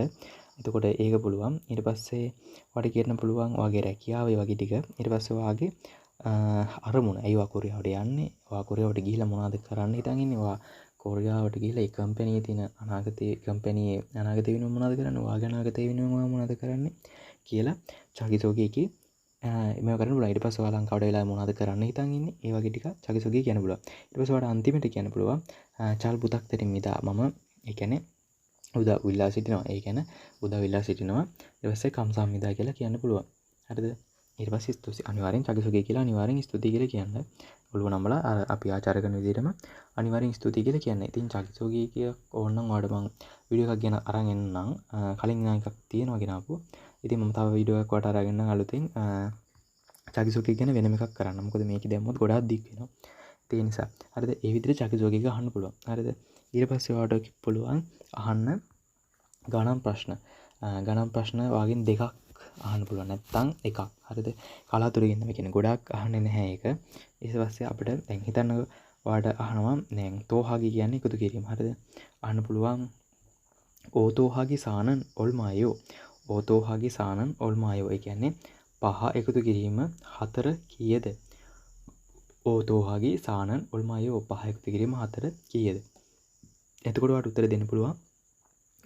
එතකොට ඒක පුළුවන්. ඊට පස්සේ ඔයාලට කියන්න පුළුවන් ඔයාගේ රැකියාව ඒ වගේ ටික. ඊට පස්සේ ඔයාගේ අරමුණ. ඇයි ඔයා කොරියාවට යන්නේ? ඔයා කොරියාවට ගිහිල්ලා මොනවද කරන්න හිතන් ඉන්නේ? ඔයා කොරියාවට ගිහිල්ලා ඒ කම්පැනියේ තියෙන කම්පැනියේ අනාගත වෙනුවෙන් මොනවද කරන්නේ? ඔයාගේ අනාගත වෙනුවෙන් ඔයා මොනවද කරන්නේ කියලා චකිසෝගයේකී මේව කරන්න පුළුවන්. ඊට පස්සේ ඔයා ලංකාවට වෙලා මොනවද කරන්න හිතන් ඉන්නේ? ඒ වගේ ටික චකිසෝගයේ කියන්න පුළුවන්. ඊට පස්සේ ඔයාලට අන්තිමට කියන්න පුළුවන් චල් පුතක් තරින් මිදා මම ඒ කියන්නේ උදා විල්ලා සිටිනවා. ඒ කියන්නේ උදා විල්ලා සිටිනවා. ඊට පස්සේ කම්සම් මිදා කියලා කියන්න පුළුවන්. හරිද? ඊට පස්සේ ස්තුති අනිවාර්යෙන් චකිසෝගය කියලා අනිවාර්යෙන් ස්තුති කියලා කියන්න. ඔළුව නම්බලා අපි ආචාර කරන විදිහටම අනිවාර්යෙන් ස්තුති කියලා කියන්න. ඉතින් චකිසෝගය කිය ඕනනම් ඔයාලට මම වීඩියෝ එකක් ගෙන අරන් එන්නම්. කලින් නම් එකක් තියෙනවා ගෙනාපු. ඉතින් මම තව වීඩියෝ එකක් වට අරගෙන අලුතෙන් චකිසෝගය ගැන වෙනම එකක් කරන්න. මොකද මේක දැම්මොත් ගොඩාක් දික් වෙනවා. ඒ නිසා හරිද? ඒ විදිහට චකිසෝගය එක අහන්න පුළුවන්. හරිද? ඊට පස්සේ ඔයාලට පුළුවන් අහන්න ගණන් ප්‍රශ්න. ගණන් ප්‍රශ්න වගේ දෙකක් අහන්න පුළුවන්. නැත්නම් එකක්. හරිද? කලාතුරකින් මේ කියන්නේ ගොඩාක් අහන්නේ නැහැ ඒක. ඊට පස්සේ අපිට දැන් හිතන්නකෝ ඔයාලට අහනවා දැන් තෝහාගි කියන්නේ එකතු කිරීම. හරිද? අහන්න පුළුවන් ඕතෝහාගි සානන් ඔල්මායෝ. ඕතෝහාගි සානන් ඔල්මායෝ. ඒ කියන්නේ 5 එකතු කිරීම 4 කීයද? ඕතෝහාගි සානන් ඔල්මායෝ 5 එකතු කිරීම 4 කීයද? එතකොට ඔයාලට උත්තර දෙන්න පුළුවන්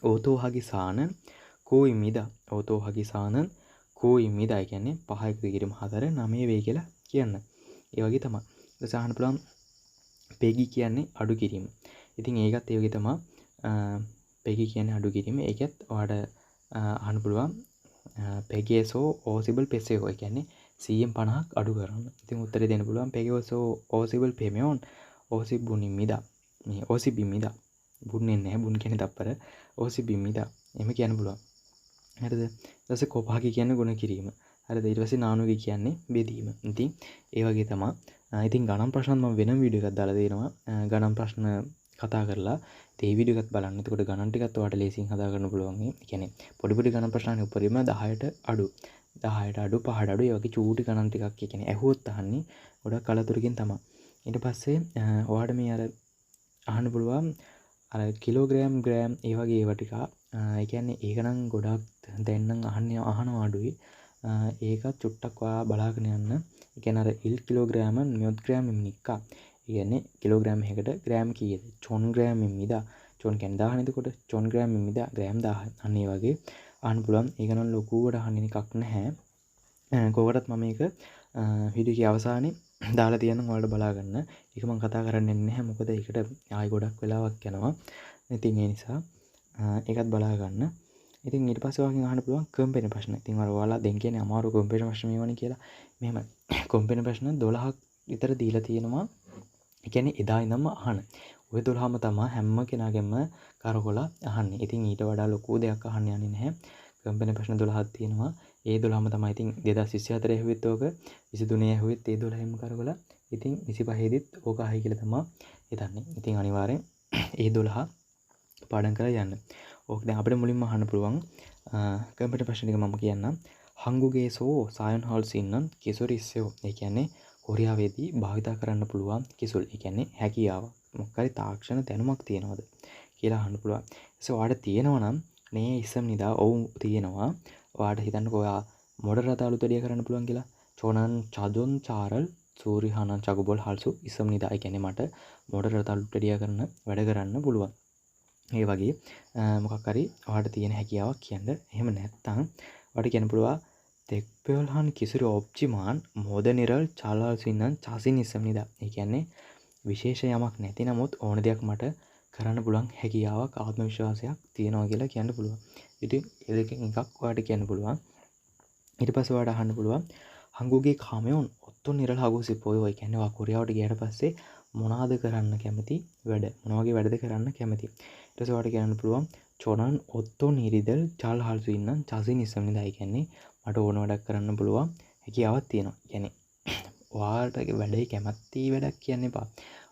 ඕතෝහාගි සානන් කෝයිමිදා. ඕතෝහාගි සානන් කෝයිමිදා. ඒ කියන්නේ 5 එකතු කිරීම 4 9 වෙයි කියලා කියන්න. ඒ වගේ තමයි. ඊට අහන්න පුළුවන් පෙගි කියන්නේ අඩු කිරීම. ඉතින් ඒකත් ඒ වගේ තමයි. පෙගි කියන්නේ අඩු කිරීම. ඒකත් ඔයාලට අහන්න පුළුවන් පෙගේසෝ ඕසිබල් පෙසේෝ. ඒ කියන්නේ 150ක් අඩු කරන්න. ඉතින් උත්තරේ දෙන්න පුළුවන් පෙගේසෝ ඕසිබල් පෙමෙෝන් ඕසිබුනිමිදා. මේ ඕසිබිමිදා. බුන්නේ නැහැ. බුන් කියන්නේ තප්පර. ඕසිබිමිදා. එහෙම කියන්න පුළුවන්. හරිද? ඊට පස්සේ කොපාගි කියන්නේ ගුණ කිරීම. හරිද? ඊට පස්සේ නානුගි කියන්නේ බෙදීම. ඉතින් ඒ වගේ තමයි. ඉතින් ගණන් ප්‍රශ්න මම වෙනම වීඩියෝ එකක් දාලා දෙනවා. ගණන් ප්‍රශ්න කතා කරලා ඒ වීඩියෝ එකත් බලන්න. එතකොට ගණන් ටිකත් ඔයාලට ලේසියෙන් හදා ගන්න පුළුවන්. ඒ කියන්නේ පොඩි පොඩි ගණන් ප්‍රශ්න උපරිම 10ට අඩු 5ට අඩු ඒ වගේ චූටි ගණන් ටිකක් කියන්නේ ඇහුවොත් අහන්නේ ගොඩක් කලතුරකින් තමයි. ඊට පස්සේ ඔයාලට මේ අර අහන්න පුළුවන් අර කිලෝග්‍රෑම් ග්‍රෑම් ඒ වගේ ඒවා ටික. ඒ කියන්නේ ඒක නම් ගොඩක් දැන් නම් අහනවා අඩුයි. ඒකත් චුට්ටක් ඔයා බලාගෙන යන්න. ඒ කියන්නේ අර ඉල් කිලෝග්‍රෑම් මියොත් ග්‍රෑම් මිනික්කා. ඒ කියන්නේ කිලෝග්‍රෑම් එකකට ග්‍රෑම් කීයද? චොන් ග්‍රෑම් මිමිදා. චොන් කියන්නේ 1000 නේද? කොට චොන් ග්‍රෑම් මිමිදා ග්‍රෑම් 1000. අන්න ඒ වගේ අහන්න පුළුවන්. ඒක නම් ලොකුවට අහන්න එකක් නැහැ. කොහොමදත් මම මේක වීඩියෝ එකේ අවසානයේ දාලා තියෙනවා ඔයාලට බලා ගන්න. ඒක මම කතා කරන්නේ නැහැ. මොකද ඒකට ආයි ගොඩක් වෙලාවක් යනවා. ඉතින් ඒ නිසා ඒකත් බලා ගන්න. ඉතින් ඊට පස්සේ ඔයාගෙන් අහන්න පුළුවන් කම්පැනි ප්‍රශ්න. ඉතින් ඔයාලා දැන් කියන්නේ අමාරු කම්පැනි ප්‍රශ්න මේවනේ කියලා. මෙහෙම කම්පැනි ප්‍රශ්න 12ක් විතර දීලා තියෙනවා. ඒ කියන්නේ එදා ඉඳන්ම අහන. ඔය 12ම තමයි හැම කෙනාගෙම කරකොලා අහන්නේ. ඉතින් ඊට වඩා ලොකු දෙයක් අහන්න යන්නේ නැහැ. කම්පැනි ප්‍රශ්න 12ක් තියෙනවා. ඒ 12ම තමයි ඉතින් 2024 ඇහුවෙත් ඕක 23 ඇහුවෙත් ඒ 12ම කරකොලා. ඉතින් 25 දිත් ඕක අහයි කියලා තමයි හිතන්නේ. ඉතින් අනිවාර්යෙන් ඒ 12 පාඩම් කරලා යන්න. ඕක දැන් අපිට මුලින්ම අහන්න පුළුවන් කම්පැනි ප්‍රශ්න ටික මම කියන්නම්. හංගුගේසෝ සායන් හාල්ස් ඉන්නන් කිසොරිස්සෝ. ඒ කියන්නේ කොරියාවේදී භාවිතා කරන්න පුළුවන් කිසුල්. ඒ කියන්නේ හැකියාව. මොකක් හරි තාක්ෂණ දැනුමක් තියනවද කියලා අහන්න පුළුවන්. ඒසෝ ඔයාලට තියෙනවා නම් නේ ඉස්සම් නිදා ඔව් තියෙනවා. ඔයාලට හිතන්නකෝ ඔයා මොඩර් රට අලුත් වැඩිය කරන්න පුළුවන් කියලා. චෝනන් චදොන් චාරල් සූරිහානන් චගුබොල් හල්සු ඉස්සම් නිදා. ඒ කියන්නේ මට මොඩර් රට අලුත් වැඩිය කරන්න වැඩ කරන්න පුළුවන්. ඒ වගේ මොකක් හරි ඔයාලට තියෙන හැකියාවක් කියන්න. එහෙම නැත්නම් ඔයාලට කියන්න පුළුවන් තෙක්පෙල්හන් කිසිරි ඔබ්ජිමාන් මොදනිරල් චාලාල් සින්නන් චාසින් ඉස්සම් නිදා. ඒ කියන්නේ විශේෂ යමක් නැති නමුත් ඕන දෙයක් මට කරන්න පුළුවන් හැකියාවක් ආත්ම විශ්වාසයක් තියෙනවා කියලා කියන්න පුළුවන්. ඉතින් ඒ දෙකෙන් එකක් ඔයාලට කියන්න පුළුවන්. ඊට පස්සේ ඔයාලට අහන්න පුළුවන් හංගුගේ කාමයන් ඔත්තොන් නිරල් හගුසි පොයෝ. ඒ කියන්නේ ඔයා කොරියාවට ගියට පස්සේ මොනවාද කරන්න කැමති වැඩ? මොන වගේ වැඩද කරන්න කැමති? ඊට පස්සේ ඔයාලට කියන්න පුළුවන් චොනන් ඔත්තොන් නිරිදල් චාල් හල්සු ඉන්නන් චාසින් ඉස්සම් නිදා. ඒ කියන්නේ මට ඕන වැඩක් කරන්න පුළුවන් හැකියාවක් තියෙනවා. කියන්නේ ඔයාලට වැඩේ කැමති වැඩක් කියන්න එපා.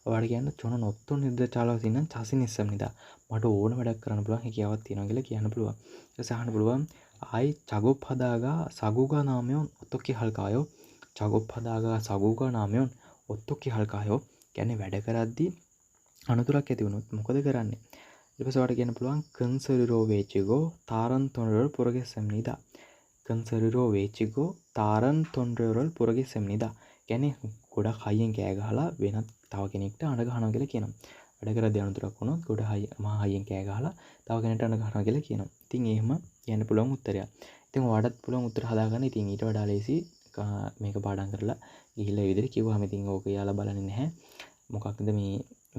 ඔයාලට කියන්න චොන නොත්තොන් නිරිදල් චාල් හල්සු ඉන්නන් චාසින් ඉස්සම් නිදා. මට ඕන වැඩක් කරන්න පුළුවන් හැකියාවක් තියෙනවා කියලා කියන්න පුළුවන්. ඊට පස්සේ අහන්න පුළුවන් ආයි චගොප් හදාගා සගුගා නාමයන් ඔතොක්කි හල්කායෝ චගොප්පදාගා සගුගා නාමයන් ඔත්තොක්කේ හල්කායෝ කියන්නේ වැඩ කරද්දී අනතුරක් ඇති වුණොත් මොකද කරන්නේ? ඊට පස්සේ ඔයාලට කියන්න පුළුවන් කන්සර්රෝ වේචිගෝ තාරන් තොනරල් පුරගේ සෙම්නිදා. කන්සර්රෝ වේචිගෝ තාරන් තොනරල් පුරගේ සෙම්නිදා. කියන්නේ ගොඩක් හයියෙන් කෑ ගහලා වෙනත් තව කෙනෙක්ට අඬ ගහනවා කියලා කියනවා. වැඩ කරද්දී අනතුරක් වුණොත් ගොඩ මහා හයියෙන් කෑ ගහලා තව කෙනෙක්ට අඬ ගහනවා කියලා කියනවා. ඉතින් එහෙම කියන්න පුළුවන් උත්තරයක්. ඉතින් ඔයාලටත් පුළුවන් උත්තර හදාගන්න. ඉතින් ඊට වඩා ලේසි මේක පාඩම් කරලා ගිහිල්ලා ඒ විදිහට කිව්වහම ඉතින් ඕක යාලා බලන්නේ නැහැ. මොකක්ද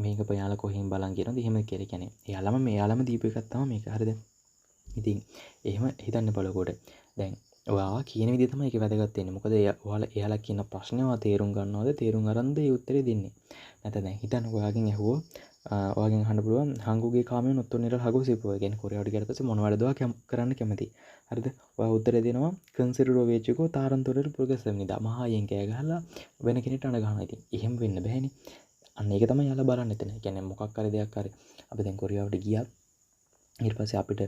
මේක ඔයාලා කොහෙන් බලන් කියනවද? එහෙම කියලා කියන්නේ. එයාලම දීපු එකක් තමයි මේක. හරිද? ඉතින් එහෙම හිතන්න බලකොට. දැන් ඔයා කියන විදිහ තමයි ඒක වැදගත් වෙන්නේ. මොකද එයාලා කියන ප්‍රශ්නේ ඔයා තේරුම් ගන්නවද? තේරුම් අරන්ද ඒ උත්තරේ දෙන්නේ. නැත්නම් දැන් හිතන්නකෝ ඔයාගෙන් ඇහුවෝ ඔයාගෙන් අහන්න පුළුවන් හංගුගේ කාමයන් ඔත්තොන්නේර හගෝසිපුව. ඒ කියන්නේ කොරියාවට ගියට පස්සේ මොන වැඩද කරන්න කැමති. හරිද? ඔයා උත්තරේ දෙනවා කන්සිඩරෝ වේචිකෝ තාරන්තොරේ පුරගසෙම්නිදා. මහායෙන් කෑ ගහලා වෙන කෙනෙක්ට අඬ ගහනවා. ඉතින් එහෙම වෙන්න බෑනේ. අන්න ඒක තමයි යාලා බලන්න එතන. ඒ කියන්නේ මොකක් හරි දෙයක් හරි අපි දැන් කොරියාවට ගියත් ඊට පස්සේ අපිට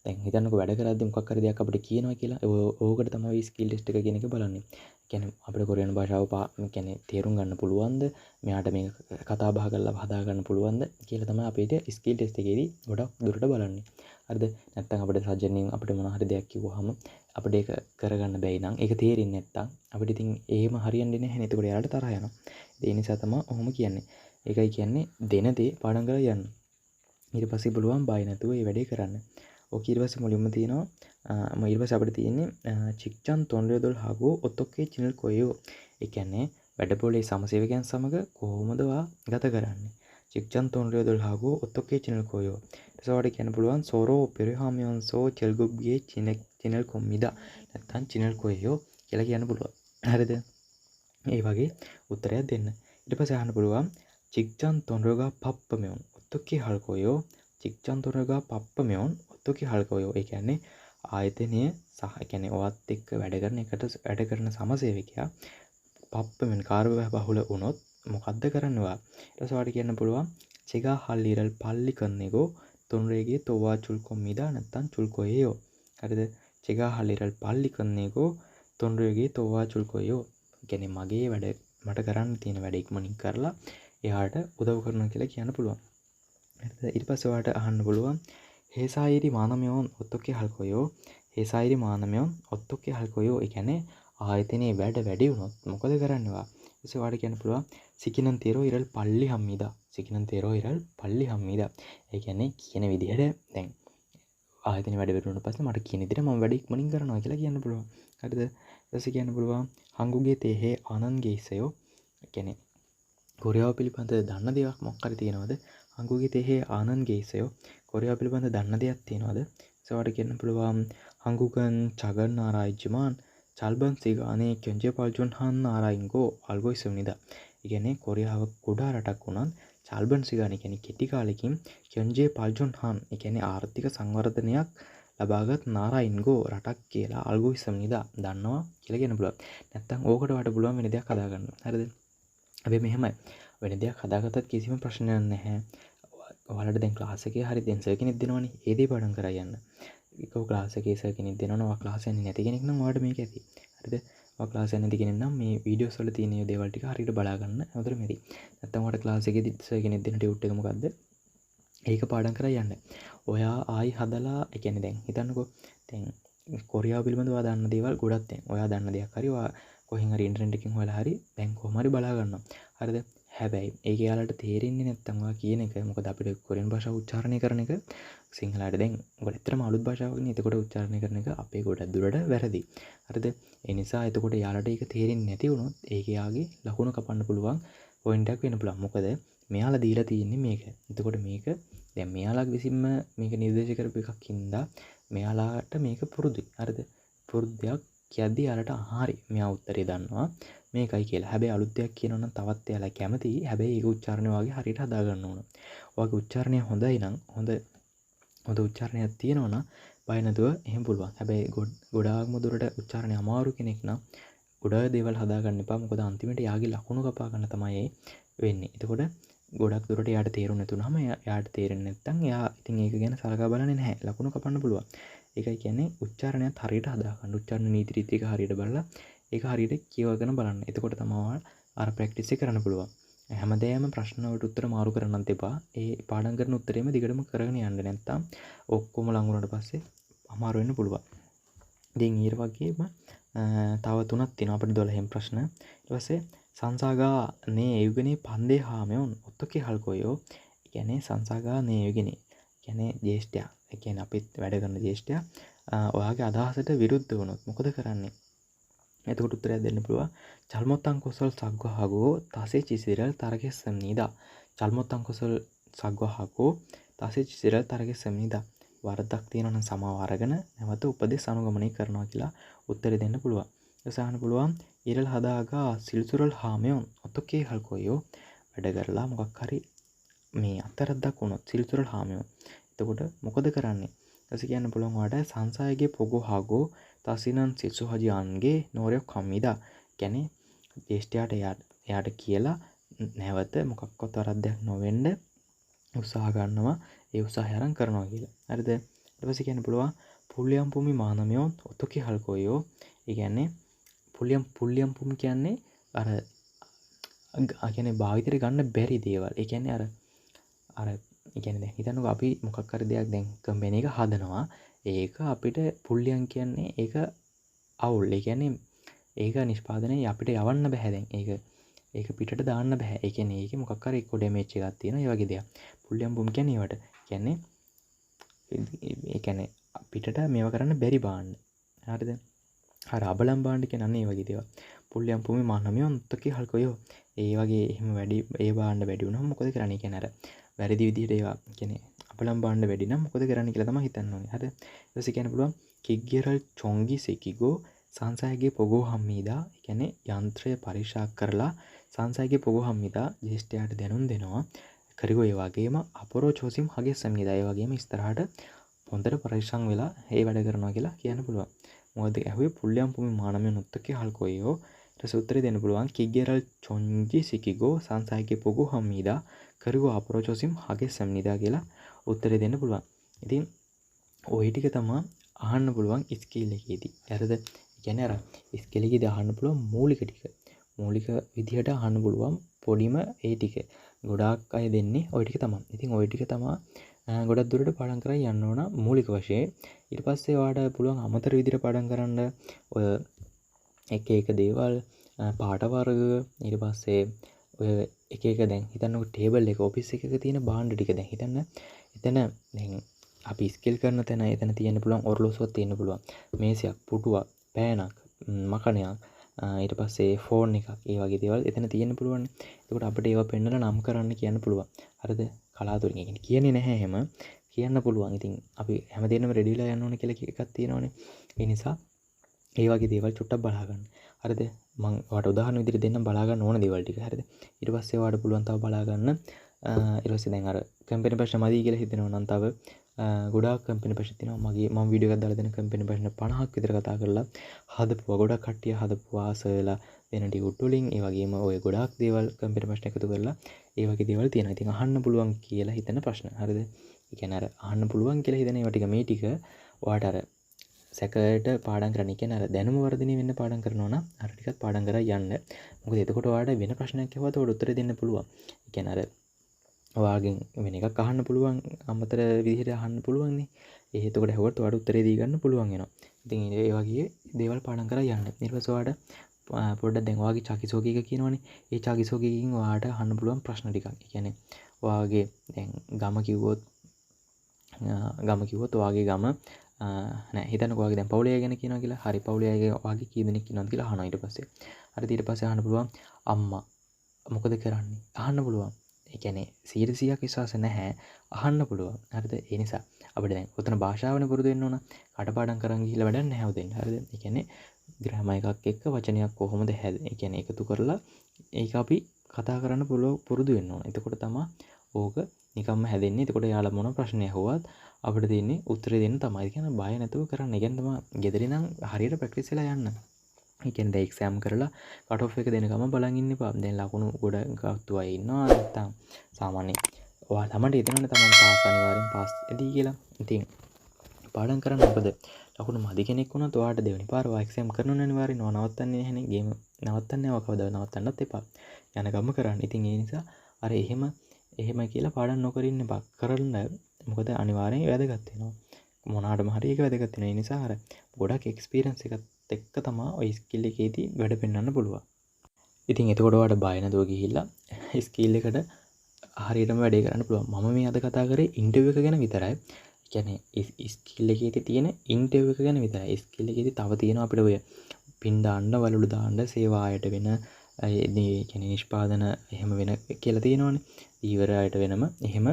දැන් හිතන්නකෝ වැඩ කරද්දී මොකක් හරි දෙයක් අපිට කියනවා කියලා. ඕකට තමයි ස්කිල් ටෙස්ට් එක කියන එක බලන්නේ. කියන්නේ අපිට කොරියානු භාෂාව කියන්නේ තේරුම් ගන්න පුළුවන්ද? මෙයාට මේක කතා බහ කරලා හදා ගන්න පුළුවන්ද කියලා තමයි අපිට ස්කිල් ටෙස්ට් එකේදී ගොඩක් දුරට බලන්නේ. හරිද? නැත්නම් අපිට සජ්ජනින් අපිට මොන හරි දෙයක් කිව්වහම අපිට ඒක කරගන්න බැයි නම් ඒක තේරෙන්නේ නැත්නම් අපිට ඉතින් එහෙම හරියන්නේ නැහැ නේ. එතකොට යාළුවට තරහ යනවා. ඒ නිසා තමයි ඔහොම කියන්නේ. ඒකයි කියන්නේ දෙන දේ පාඩම් කරලා යන්න. ඊට පස්සේ පුළුවන් බය නැතුව මේ වැඩේ කරන්න. ඕක ඊට පස්සේ මුලින්ම තියෙනවා ඊට පස්සේ අපිට තියෙන්නේ චික්චන් තොන්රේදොල් හගෝ ඔතොක්කේ චැනල් කොයෝ. ඒ කියන්නේ වැඩපොලේ සමසේවකයන් සමග කොහොමද ගත කරන්නේ? චික්චන් තොන්රේදොල් හගෝ ඔතොක්කේ චැනල් කොයෝ. ඊට පස්සේ කියන්න පුළුවන් සෝරෝ පෙරහාමියන් සෝ චෙල්ගොබ්ගේ චැනල් කොම්මිදා. නැත්තම් චැනල් කොයෝ කියලා කියන්න පුළුවන්. හරිද? ඒ වගේ උත්තරයක් දෙන්න. ඊට පස්සේ අහන්න පුළුවන් චික්චන් තොන්රෝගා පප්පමෙන් ඔත්තොක්කේ හල්කොයෝ. චික්චන් තොන්රෝගා පප්පමෙන් ඔත්තොක්කේ හල්කොයෝ. ඒ කියන්නේ ආයතනය සහ කියන්නේ ඔයත් එක්ක වැඩ කරන සමසේවකයා පප්පමෙන් කාර්ය බහුල වුණොත් මොකද්ද කරන්න ඔයා? ඊට පස්සේ ඔයාලට කියන්න පුළුවන් චිගා හල්ලිරල් පල්ලි කන්නේගෝ තොන්රේගේ තෝවා චුල් කොම්මිදා නැත්තම් චුල් කොයෝ. හරිද? චිගා හල්ලිරල් පල්ලි කන්නේගෝ තොන්රේගේ තෝවා චුල් කොයෝ. කියන්නේ මගේ වැඩ මට කරන්න තියෙන වැඩ ඉක්මනින් කරලා එයාට උදව් කරනවා කියලා කියන්න පුළුවන්. හරිද? ඊට පස්සේ ඔයාලට අහන්න පුළුවන් හේසායිරි මානමයන් ඔත්තොක්කේ හල්කොයෝ. හේසායිරි මානමයන් ඔත්තොක්කේ හල්කොයෝ. ඒ කියන්නේ ආයතනයේ වැඩි වුණොත් මොකද කරන්නේ ඔයා? ඊට ඔයාලට කියන්න පුළුවන් සිකිනන් තේරෝ ඉරල් පල්ලි හම්මිදා. සිකිනන් තේරෝ ඉරල් පල්ලි හම්මිදා. ඒ කියන්නේ කියන විදිහට දැන් ආයතනයේ වැඩ වුණාට පස්සේ මට කියන විදිහට මම වැඩ ඉක්මනින් කරනවා කියලා කියන්න පුළුවන්. හරිද? ඊට කියන්න පුළුවන් හංගුගේ තේහේ ආනන්ගේ ඉසයෝ. ඒ කියන්නේ කොරියාව පිළිබඳ දන්න දේවල් මොකක් හරි තියෙනවද? හංගුගේ තේහේ ආනන්ගේ ඉසයෝ. කොරියාව පිළිබඳ දන්න දෙයක් තියෙනවද? ඒසවට කියන්න පුළුවන් හංගුගන් චගන් ආරායිජ්මාන් චල්බන් සිගානේ කෙන්ජේ පල්ජොන් හන්න ආරායින්ගෝ අල්ගොයිසුනිදා. ඒ කියන්නේ කොරියාව කුඩා රටක් වුණත් චල්බන් සිගානේ කියන්නේ කෙටි කාලෙකින් කෙන්ජේ පල්ජොන් හන්න් ඒ කියන්නේ ආර්ථික සංවර්ධනයක් ලබාගත් නාරයින්ගෝ රටක් කියලා අල්ගොයිසම්නිදා දන්නවා කියලා කියන්න පුළුවන්. නැත්තම් ඕකට වඩා පුළුවන් වෙන දෙයක් හදාගන්න. හරිද? අපි මෙහෙමයි. වෙන දෙයක් හදාගත්තත් කිසිම ප්‍රශ්නයක් නැහැ. ඔයාලට දැන් ක්ලාස් එකේ හරි දැන් සර් කෙනෙක් දෙනවනේ. ඒ දේ පාඩම් කරා යන්න. ඒකෝ ක්ලාස් එකේ සර් කෙනෙක් දෙනවනේ. ඔයා ක්ලාස් යන්නේ නැති කෙනෙක් නම් ඔයාලට මේක ඇති. හරිද? ඔයා ක්ලාස් යන්නේ නැති කෙනෙක් නම් මේ වීඩියෝස් වල තියෙන මේ දේවල් ටික හරියට බලා ගන්න. හොඳට මෙරි. නැත්තම් ඔයාලට ක්ලාස් එකේදී සර් කෙනෙක් දෙන ටියුට් එක මොකද්ද? ඒක පාඩම් කරා යන්න. ඔයා ආයි හදලා ඒ කියන්නේ දැන් හිතන්නකෝ දැන් කොරියාව පිළිබඳව ඔයා දන්න දේවල් ගොඩක් දැන් ඔයා දන්න දෙයක් හරි ඔයා කොහෙන් හරි ඉන්ටර්නෙට් එකකින් හොයලා හරි දැන් කොහොම හරි බලා ගන්නවා. හරිද? හැබැයි ඒක යාලට තේරෙන්නේ නැත්තම් ඔයා කියන එක මොකද අපිට කොරියන් භාෂාව උච්චාරණය කරන එක සිංහලට දැන් ඔයාලට ඇත්තටම අලුත් භාෂාවක් නේ. එතකොට උච්චාරණය කරන එක අපේ ගොඩක් දුරට වැරදි. හරිද? ඒ නිසා එතකොට යාලට ඒක තේරෙන්නේ නැති වුණොත් ඒක යාගේ ලකුණ කපන්න පුළුවන් පොයින්ට් එකක් වෙන්න පුළුවන්. මොකද මෙයාලා දීලා තියෙන්නේ මේක. එතකොට මේක දැන් මෙයාලා විසින්ම මේක නිර්දේශ කරපු එකක් හින්දා මෙයාලාට මේක පුරුදුයි. හරිද? පුරුද්දයක් කියද්දී යාලට හරි මෙයා උත්තරේ දන්නවා මේකයි කියලා. හැබැයි අලුත් දෙයක් කියනවා නම් තවත් එයාලා කැමතියි. හැබැයි ඒක උච්චාරණය වගේ හරියට හදා ගන්න ඕන. ඔයාගේ උච්චාරණය හොඳයි නම් හොඳ උච්චාරණයක් තියෙනවා නම් බය නැතුව එහෙම පුළුවන්. හැබැයි ගොඩාක්ම දුරට උච්චාරණය අමාරු කෙනෙක් නම් ගොඩාක් දේවල් හදා ගන්න එපා. මොකද අන්තිමට යාගේ ලකුණු කපා ගන්න තමයි වෙන්නේ. එතකොට ගොඩක් දුරට යාට තේරුම් නැතුනම යාට තේරෙන්නේ නැත්නම් යා ඉතින් ඒක ගැන සලකා බලන්නේ නැහැ. ලකුණු කපන්න පුළුවන්. ඒකයි කියන්නේ උච්චාරණයත් හරියට හදා ගන්න. උච්චාරණ නීති රීති එක හරියට බලලා ඒක හරියට කියවගෙන බලන්න. එතකොට තමයි අර ප්‍රැක්ටිස් එක කරන්න පුළුවන්. හැමදේම ප්‍රශ්න වලට උත්තර මාරු කරන්නත් එපා. ඒ පාඩම් කරන උත්තරේම දිගටම කරගෙන යන්න. නැත්නම් ඔක්කොම ලඟ වුණාට පස්සේ අමාරු වෙන්න පුළුවන්. ඉතින් ඊට වගේම තව තුනක් තියෙනවා අපිට 12 ප්‍රශ්න. ඊට පස්සේ සංසාගා නේ යුගනේ පන්දේ හාමයන් ඔත්තකේ හල්කොයෝ. ඒ කියන්නේ සංසාගා නේ යුගනේ. කියන්නේ ජේෂ්ඨයා. ඒ කියන්නේ අපිත් වැඩ කරන ජේෂ්ඨයා ඔයාගේ අදහසට විරුද්ධ වුණොත් මොකද කරන්නේ? එතකොට උත්තරයක් දෙන්න පුළුවන්. චල්මොත්තං කුසල් සග්ගහගෝ තසේ චිසිරල් තරගෙස්සම්නිදා. චල්මොත්තං කුසල් සග්ගහගෝ තසේ චිසිරල් තරගෙස්සම්නිදා. වරදක් තියෙනවා නම් සමාව අරගෙන නැවත උපදෙස් අනුගමනය කරනවා කියලා උත්තරේ දෙන්න පුළුවන්. ඊසහන පුළුවන් ඉරල් හදාගා සිල්සුරල් හාමයන් ඔතකේ හල්කොයෝ වැඩ කරලා මොකක් හරි මේ අතරද්දක් වුණොත් සිල්සුරල් හාමයන්. එතකොට මොකද කරන්නේ? ඊට කියන්න පුළුවන් වාට සංසායගේ පොගෝ හාගෝ තසිනන් සිසු හජියන්ගේ නෝරයක් කම්මිදා. කියන්නේ ජේෂ්ඨයාට එයාට කියලා නැවත මොකක්වත් වරද්දක් නොවෙන්න උත්සාහ ගන්නවා. ඒ උත්සාහය අරන් කරනවා කියලා. හරිද? ඊට පස්සේ කියන්න පුළුවන් පුල්ලියම් පුමි මානමයෝ ඔතකේ හල්කොයෝ. ඒ කියන්නේ පුල්ලියම් පුමි කියන්නේ අර කියන්නේ භාවිතයට ගන්න බැරි දේවල්. ඒ කියන්නේ අර ඒ කියන්නේ දැන් හිතන්නකෝ අපි මොකක් හරි දෙයක් දැන් කම්පැනි එක හදනවා. ඒක අපිට පුල්ලියම් කියන්නේ ඒක අවුල්. ඒ කියන්නේ ඒක නිෂ්පාදනයේ අපිට යවන්න බෑ දැන්. ඒක පිටට දාන්න බෑ. ඒ කියන්නේ ඒකේ මොකක් හරි එක්ක ඩැමේජ් එකක් තියෙනවා. ඒ වගේ දෙයක්. පුල්ලියම් පුමි කියන්නේ ඒවට. කියන්නේ ඒ කියන්නේ පිටට මේව කරන්න බැරි බාන්න. හරිද? අර අබලම් බාන්න කියන්නේ අන්න ඒ වගේ දේවල්. පුල්ලියම් පුමි මානමියොන් ඔත්තකේ හල්කොයෝ. ඒ වගේ එහෙම වැඩි ඒ බාන්න වැඩි වුණාම මොකද කරන්නේ? කියන්නේ අර වැරදි විදිහට ඒවා කියන්නේ අපලම් බාන්න වැඩි නම් මොකද කරන්නේ කියලා තමයි හිතන්න ඕනේ. හරිද? ඊට පස්සේ කියන්න පුළුවන් කිග්ගිරල් චොංගි සෙකිගෝ සංසායගේ පොගෝ හම්මීදා. ඒ කියන්නේ යන්ත්‍රය පරීක්ෂා කරලා සංසායගේ පොගෝ හම්මීදා ජේෂ්ඨයාට දැනුම් දෙනවා. කරිගෝ ඒ වගේම අපරෝචෝසිම් හගේ සම්නිදා. ඒ වගේම ඉස්සරහට හොඳට පරීක්ෂණ වෙලා ඒ වැඩ කරනවා කියලා කියන්න පුළුවන්. මොකද ඇහුවේ පුල්ලියම් පුමි මානමයන් ඔත්තකේ හල්කොයෝ. ඊට පස්සේ උත්තරේ දෙන්න පුළුවන් කිග්ගිරල් චොංජි සිකිගෝ සංසායගේ පොගෝ හම්මීදා කරිගෝ අපරෝචෝසිම් හගේ සම්නිදා කියලා උත්තරේ දෙන්න පුළුවන්. ඉතින් ওই ටික තමයි අහන්න පුළුවන් ස්කිල් එකේදී. හරිද? ඒ කියන්නේ අර ස්කිල් එකේදී අහන්න පුළුවන් මූලික ටික. මූලික විදිහට අහන්න පුළුවන් පොඩිම ඒ ටික. ගොඩාක් අය දෙන්නේ ওই ටික තමයි. ඉතින් ওই ටික තමයි ගොඩක් දුරට පාඩම් කරලා යන්න ඕන මූලික වශයෙන්. ඊට පස්සේ ඔයාලට පුළුවන් අමතර විදිහට පාඩම් කරන්න ඔය එක එක දේවල් පාට වර්ග ඊට පස්සේ ඔය එක එක දැන් හිතන්නකො ටේබල් එක ඔෆිස් එකක තියෙන භාණ්ඩ ටික දැන් හිතන්න. එතන දැන් අපි ස්කිල් කරන තැන එතන තියෙන්න පුළුවන් ඔරලෝසුවක් තියෙන්න පුළුවන්. මේසයක්, පුටුවක්, පෑනක්, මකණයක් ඊට පස්සේ ෆෝන් එකක් ඒ වගේ දේවල් එතන තියෙන්න පුළුවන්. එතකොට අපිට ඒවා පෙන්නලා නම් කරන්න කියන්න පුළුවන්. හරිද? කලාතුරකින්. ඒ කියන්නේ නැහැ එහෙම. කියන්න පුළුවන්. ඉතින් අපි හැමදේනම රෙඩි වෙලා යන්න ඕනේ කියලා එකක් තියෙනවනේ. ඒ නිසා ඒ වගේ දේවල් චුට්ටක් බලා ගන්න. හරිද? මම ඔයාලට උදාහරණ විදිහට දෙන්නම් බලා ගන්න ඕන දේවල් ටික. හරිද? ඊට පස්සේ ඔයාලට පුළුවන් තව බලා ගන්න. ඊට පස්සේ දැන් අර කම්පැනි ප්‍රශ්න මදි කියලා හිතෙනවා නම් තව ගොඩාක් කම්පැනි ප්‍රශ්න තියෙනවා. මම වීඩියෝ එකක් දාලා දෙන කම්පැනි ප්‍රශ්න 50ක් විතර කතා කරලා හදපුවා. ගොඩක් කට්ටිය හදපුවා ආසලා වෙන ටිකුට් වලින් ඒ වගේම ඔය ගොඩාක් දේවල් කම්පැනි ප්‍රශ්න එකතු කරලා ඒ වගේ දේවල් තියෙනවා. ඉතින් අහන්න පුළුවන් කියලා හිතන ප්‍රශ්න. හරිද? ඒ කියන්නේ අර අහන්න පුළුවන් කියලා හිතන ඒවා ටික මේ ටික ඔයාට අර සැකයට පාඩම් කරන්න. ඒ කියන්නේ අර දැනුම වර්ධනය වෙන්න පාඩම් කරනවා නම් අර ටිකත් පාඩම් කරලා යන්න. මොකද එතකොට ඔයාට වෙන ප්‍රශ්නයක් ඇහුවත් ඔයාලට උත්තර දෙන්න පුළුවන්. ඒ කියන්නේ අර ඔයාගෙන් වෙන එකක් අහන්න පුළුවන් අමතර විදිහට අහන්න පුළුවන් නේ. ඒ එතකොට ඇහුවත් ඔයාලට උත්තරේ දී ගන්න පුළුවන් වෙනවා. ඉතින් ඒ වගේ දේවල් පාඩම් කරලා යන්න. ඊට පස්සේ ඔයාට පොඩ්ඩක් දැන් ඔයාගේ චකිසෝගී එක කියනවනේ. ඒ චකිසෝගීකින් ඔයාට අහන්න පුළුවන් ප්‍රශ්න ටිකක්. ඒ කියන්නේ ඔයාගේ දැන් ගම කිව්වොත් ඔයාගේ ගම නෑ හිතන්නකෝ ඔයාගේ දැන් පවුලේ අය ගැන කියනවා කියලා. හරි පවුලේ අය ඔයාගේ කී දෙනෙක් ඉන්නවද කියලා අහනවා ඊට පස්සේ. හරිද? ඊට පස්සේ අහන්න පුළුවන් අම්මා මොකද කරන්නේ? අහන්න පුළුවන්. ඒ කියන්නේ 100% විශ්වාස නැහැ. අහන්න පුළුවන්. හරිද? ඒ නිසා අපිට දැන් උතන භාෂාවනේ පුරුදු වෙන්න ඕන. කටපාඩම් කරන් ගිහිල්ලා වැඩක් නැහැ උදෙන්. හරිද? ඒ කියන්නේ ග්‍රාමර් එකක් එක්ක වචනයක් කොහොමද ඒ කියන්නේ එකතු කරලා ඒක අපි කතා කරන්න පුරුදු වෙන්න ඕන. එතකොට තමයි ඕක නිකම්ම හැදෙන්නේ. එතකොට යාළුවා මොන ප්‍රශ්නයක් අහුවත් අපිට තියෙන්නේ උත්තරේ දෙන්න තමයි. ඒ කියන්නේ බය නැතුව කරන්න. ඒ කියන්නේ තමයි ගෙදරින් නම් හරියට ප්‍රැක්ටිස් වෙලා යන්න. ඒ කියන්නේ දැන් එක්සෑම් කරලා කට් ඔෆ් එක දෙනකම බලන් ඉන්න එපා. දැන් ලකුණු ගොඩ ගත්තු අය ඉන්නවා. නැත්තම් සාමාන්‍ය ඔයා තමයි හිතනවනේ තමන් පාස් අනිවාර්යෙන් පාස් එදී කියලා. ඉතින් පාඩම් කරන්න මොකද ලකුණු මදි කෙනෙක් වුණොත් ඔයාට දෙවෙනි පාර එක්සෑම් කරන්න අනිවාර්යෙන්ම නවත්තන්නේ නැහැනේ. ගේම නවත්තන්නේ නැහැ. කවදා නවත්තන්නත් එපා. යන ගම කරන්න. ඉතින් ඒ නිසා අර එහෙම කියලා පාඩම් නොකර ඉන්න එපා. කරන්න. මොකද අනිවාර්යෙන් වැදගත් වෙනවා. මොනාටම හරි ඒක වැදගත් වෙනවා. ඒ නිසා අර ගොඩක් එක්ස්පීරියන්ස් එකත් එක්ක තමයි ඔය ස්කිල් එකේදී වැඩ පෙන්වන්න පුළුවන්. ඉතින් එතකොට ඔයාලට බය නැතුව ගිහිල්ලා ස්කිල් එකට හරියටම වැඩේ කරන්න පුළුවන්. මම මේ අද කතා කරේ ඉන්ටර්විව් එක ගැන විතරයි. ඒ කියන්නේ ස්කිල් එකේ තියෙන ඉන්ටර්විව් එක ගැන විතරයි. ස්කිල් එකේදී තව තියෙනවා අපිට ඔය පින් දාන්න, වලලු දාන්න, සේවායට වෙන කියන්නේ නිෂ්පාදන එහෙම වෙන කියලා තියෙනවනේ. ඊවරයට වෙනම එහෙම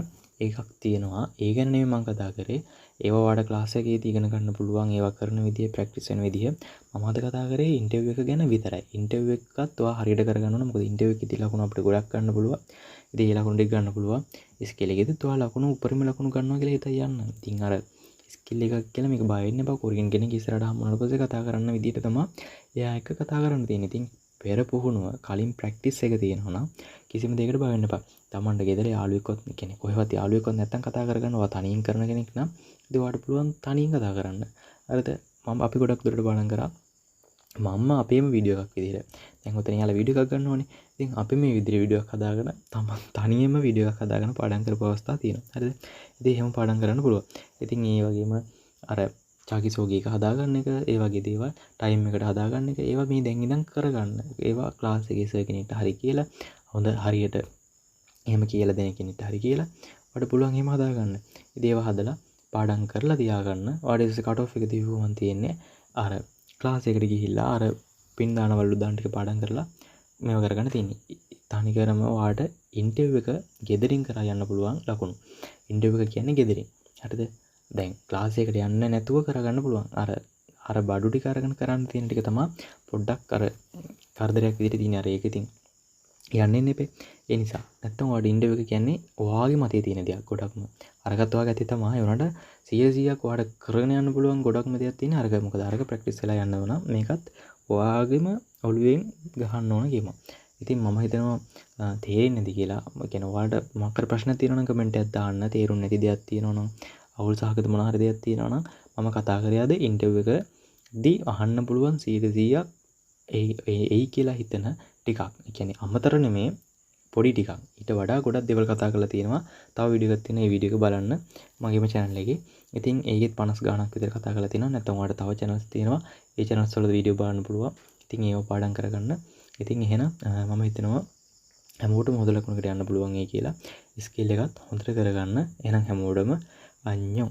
එකක් තියෙනවා. ඒ ගැන නෙමෙයි මම කතා කරේ. ඒවා ඔයාලට ක්ලාස් එකේදී ඉගෙන ගන්න පුළුවන්. ඒවා කරන විදිය, ප්‍රැක්ටිස් වෙන විදිය. මම අද කතා කරේ ඉන්ටර්විව් එක ගැන විතරයි. ඉන්ටර්විව් එකත් ඔයා හරියට කරගන්න ඕන. මොකද ඉන්ටර්විව් එකේදී ලකුණු අපිට ගොඩක් ගන්න පුළුවන්. ඉතින් ඒ ලකුණු ටික ගන්න පුළුවන්. ස්කිල් එකේදීත් ඔයා ලකුණු උපරිම ලකුණු ගන්නවා කියලා හිතා යන්න. ඉතින් අර ස්කිල් එකක් කියලා මේක බය වෙන්න එපා. කොරියන් කෙනෙක් ඉස්සරහට හම්බුනට පස්සේ කතා කරන්න විදියට තමයි එයා එක්ක කතා කරන්න තියෙන්නේ. ඉතින් පෙර පුහුණුව කලින් ප්‍රැක්ටිස් එක තියෙනවා නම් කිසිම දෙයකට බය වෙන්න එපා. තමන්ට ගෙදර යාළුවෙක්වත් කෙනෙක් කොහෙවත් යාළුවෙක්වත් නැත්තම් කතා කරගන්න. ඔයා තනියෙන් කරන කෙනෙක් නම් ඉතින් ඔයාට පුළුවන් තනියෙන් කතා කරන්න. හරිද? අපි ගොඩක් දුරට බලන් කරා. මම අපේම වීඩියෝ එකක් විදිහට. දැන් ඔතන යාලා වීඩියෝ එකක් ගන්න ඕනේ. ඉතින් අපි මේ විදිහට වීඩියෝ එකක් හදාගෙන තනියම වීඩියෝ එකක් හදාගෙන පාඩම් කරපු අවස්ථා තියෙනවා. හරිද? ඉතින් එහෙම පාඩම් කරන්න පුළුවන්. ඉතින් ඒ වගේම අර චාකිසෝගි එක හදාගන්න එක, ඒ වගේ දේවල් ටයිම් එකට හදාගන්න එක, ඒවා මේ දැන් ඉඳන් කරගන්න. ඒවා ක්ලාස් එකේ සර් කෙනෙක්ට හරි කියලා හොඳ හරියට එහෙම කියලා දෙන කෙනෙක්ට හරි කියලා ඔයාලට පුළුවන් එහෙම හදාගන්න. ඉතින් ඒවා හදලා පාඩම් කරලා තියාගන්න. ඔයාලට ඉතින් කට් ඔෆ් එක දීවුවම තියෙන්නේ අර ක්ලාස් එකට ගිහිල්ලා අර පින් දානවලු දාන්න ටික පාඩම් කරලා මේව කරගන්න තියෙන්නේ. තනිකරම ඔයාලට ඉන්ටර්විව් එක ගෙදරින් කරා යන්න පුළුවන් ලකුණු. ඉන්ටර්විව් එක කියන්නේ ගෙදරින්. හරිද? දැන් ක්ලාස් එකට යන්න නැතුව කරගන්න පුළුවන්. අර බඩු ටික අරගෙන කරන්න තියෙන ටික තමයි පොඩ්ඩක් අර කරදරයක් විදිහට තියෙන. අර ඒක ඉතින් යන්නේ නැපේ. ඒ නිසා නැත්තම් ඔයාලට ඉන්ටර්විව් එක කියන්නේ ඔයාගේ මතේ තියෙන දෙයක් ගොඩක්ම. අරකට ඔයාගේ ඇති තමයි. ඒ වුණාට 100%ක් ඔයාලට කරගෙන යන්න පුළුවන් ගොඩක්ම දෙයක් තියෙන. අරක මොකද අරක ප්‍රැක්ටිස් වෙලා යන්න ඕන. මේකත් ඔයාගෙම ඔළුවෙන් ගහන්න ඕන ගේම. ඉතින් මම හිතනවා තේරෙන්නේ නැති කියලා. ඒ කියන්නේ ඔයාලට මොකක් හරි ප්‍රශ්න තියෙනවා නම් කමෙන්ට් එකක් දාන්න. තේරුන්නේ නැති දෙයක් තියෙනවා නම් අවුල් සහගත මොන හරි දෙයක් තියෙනවා නම් මම කතා කරේ අද ඉන්ටර්විව් එකදී අහන්න පුළුවන් 100%ක් එයි කියලා හිතන ටිකක්. ඒ කියන්නේ අමතර නෙමේ පොඩි ටිකක්. ඊට වඩා ගොඩක් දේවල් කතා කරලා තියෙනවා. තව වීඩියෝ එකක් තියෙනවා. ඒ වීඩියෝ එක බලන්න මගේම channel එකේ. ඉතින් ඒකෙත් 50 ගාණක් විතර කතා කරලා තියෙනවා. නැත්නම් ඔයාලට තව channels තියෙනවා. ඒ channels වල වීඩියෝ බලන්න පුළුවන්. ඉතින් ඒව පාඩම් කරගන්න. ඉතින් එහෙනම් මම හිතනවා හැමෝටම හොඳ ලකුණකට යන්න පුළුවන් ඒ කියලා. ස්කිල් එකත් හොඳට කරගන්න. එහෙනම් හැමෝටම අඤ්ඤෝ